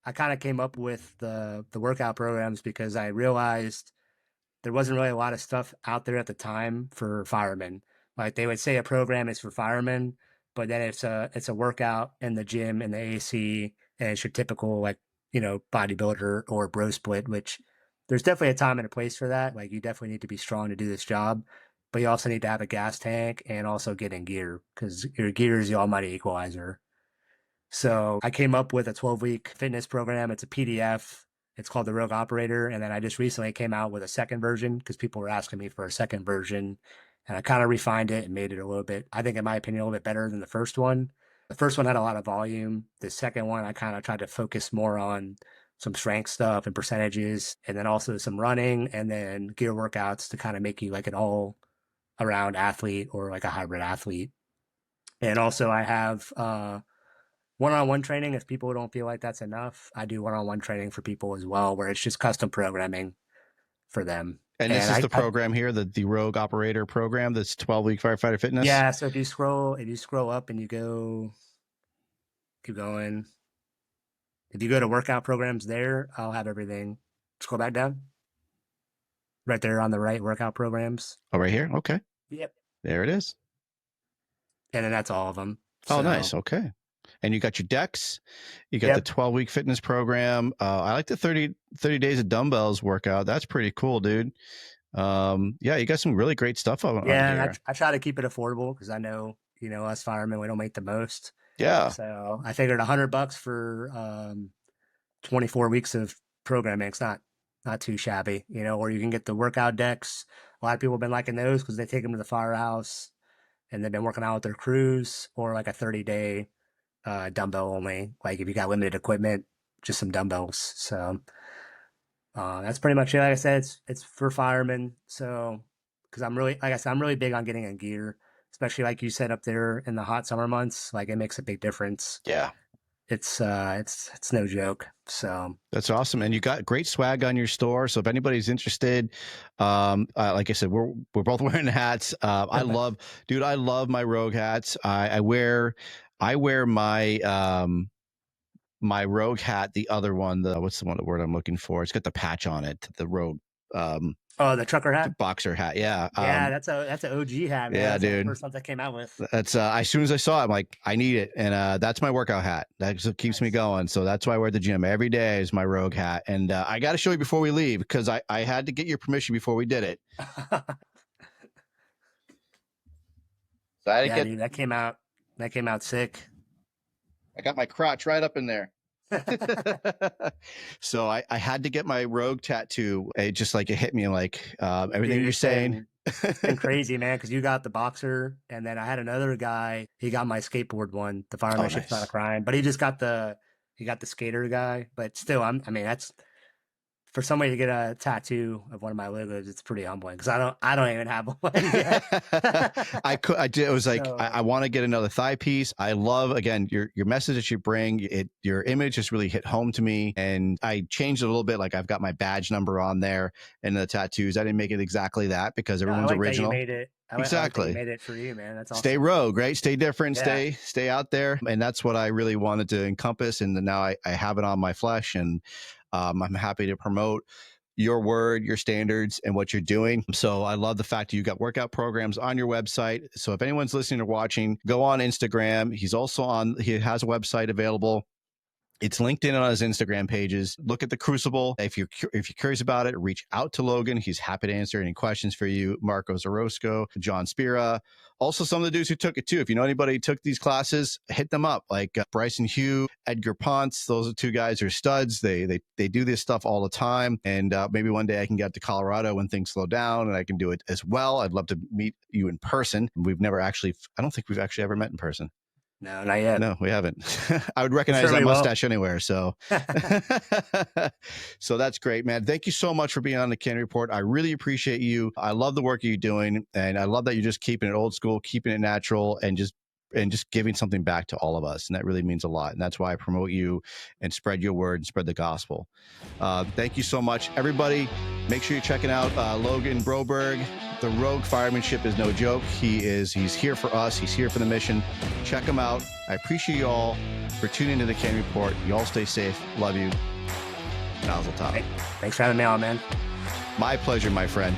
I kind of came up with the workout programs because I realized there wasn't really a lot of stuff out there at the time for firemen. Like they would say a program is for firemen, but then it's a workout in the gym in the AC, and it's your typical like bodybuilder or bro split. Which there's definitely a time and a place for that. Like you definitely need to be strong to do this job, but you also need to have a gas tank and also get in gear because your gear is the almighty equalizer. So I came up with a 12-week fitness program. It's a PDF. It's called the Rogue Operator. And then I just recently came out with a second version because people were asking me for a second version. And I kind of refined it and made it a little bit, I think, in my opinion, a little bit better than the first one. The first one had a lot of volume. The second one, I kind of tried to focus more on some strength stuff and percentages, and then also some running and then gear workouts to kind of make you like an all around athlete or like a hybrid athlete. And also, I have one-on-one training. If people don't feel like that's enough, I do one-on-one training for people as well, where it's just custom programming for them. And this And is the program here, the Rogue Operator program. That's 12-week firefighter fitness. yeah. So if you scroll up and you keep going, if you go to workout programs there, I'll have everything. Scroll back down, right there on the right, workout programs. Oh, right here. Okay, Yep. there it is. And then that's all of them. Oh, So nice. Okay. And you got your decks, you got the yep. 12-week fitness program. I like the 30 days of dumbbells workout. That's pretty cool, dude. Yeah, you got some really great stuff on Yeah, and here. I try to keep it affordable because I know us firemen we don't make the most. Yeah. So I figured $100 for 24 weeks of programming. It's not too shabby, or you can get the workout decks. A lot of people have been liking those because they take them to the firehouse. and they've been working out with their crews, or like a 30-day dumbbell only. Like if you got limited equipment, just some dumbbells. So that's pretty much it. Like I said, it's for firemen. So because I'm really, like I said, I'm really big on getting in gear, especially like you said up there in the hot summer months. Like it makes a big difference. Yeah. It's no joke. So that's awesome. And you got great swag on your store. So if anybody's interested, like I said, we're both wearing hats. I love my Rogue hats. I wear my, my Rogue hat, the other one, what's the word I'm looking for? It's got the patch on it, the Rogue, oh, the trucker hat, the boxer hat. Yeah. Yeah, that's an OG hat, man. Yeah, that's dude. the first one that came out with. That's as soon as I saw it, I'm like, I need it. And that's my workout hat. That keeps me going. So that's why I wear the gym every day is my Rogue hat. And I got to show you before we leave, because I had to get your permission before we did it. So I didn't dude, that came out sick. I got my crotch right up in there. So I had to get my Rogue tattoo. It just like, it hit me like everything Dude, you're saying. It's been crazy, man, because you got the boxer, and then I had another guy, he got my skateboard one, the Firemanship's Not a Crime, but he got the skater guy. But still, I mean, that's, for somebody to get a tattoo of one of my logos, it's pretty humbling, because I don't even have one yet. It was like, I want to get another thigh piece. I love, again, your message that you bring, your image has really hit home to me. And I changed it a little bit. Like I've got my badge number on there and the tattoos. I didn't make it exactly that, because everyone's original. That you made it. Exactly. I like that you made it for you, man. That's awesome. Stay rogue, right? Stay different, stay out there. And that's what I really wanted to encompass. And now I have it on my flesh, and I'm happy to promote your word, your standards, and what you're doing. So I love the fact that you got workout programs on your website. So if anyone's listening or watching, go on Instagram. He has a website available. It's linked in on his Instagram pages. Look at the Crucible. If you're curious about it, reach out to Logan. He's happy to answer any questions for you. Marcos Orozco, John Spera. Also, some of the dudes who took it too. If you know anybody who took these classes, hit them up. Like Bryson Hugh, Edgar Ponce. Those are two guys who are studs. They do this stuff all the time. And maybe one day I can get to Colorado when things slow down, and I can do it as well. I'd love to meet you in person. I don't think we've actually ever met in person. No, not yet. No, we haven't. I would recognize that mustache anywhere. So, so that's great, man. Thank you so much for being on the C.A.N Report. I really appreciate you. I love the work you're doing, and I love that you're just keeping it old school, keeping it natural, and just giving something back to all of us. And that really means a lot. And that's why I promote you and spread your word and spread the gospel. Thank you so much, everybody. Make sure you're checking out Logan Broberg. The Rogue Firemanship is no joke. He's here for us. He's here for the mission. Check him out. I appreciate you all for tuning into the C.A.N Report. You all stay safe. Love you. Mazel tov. Thanks for having me on, man. My pleasure, my friend.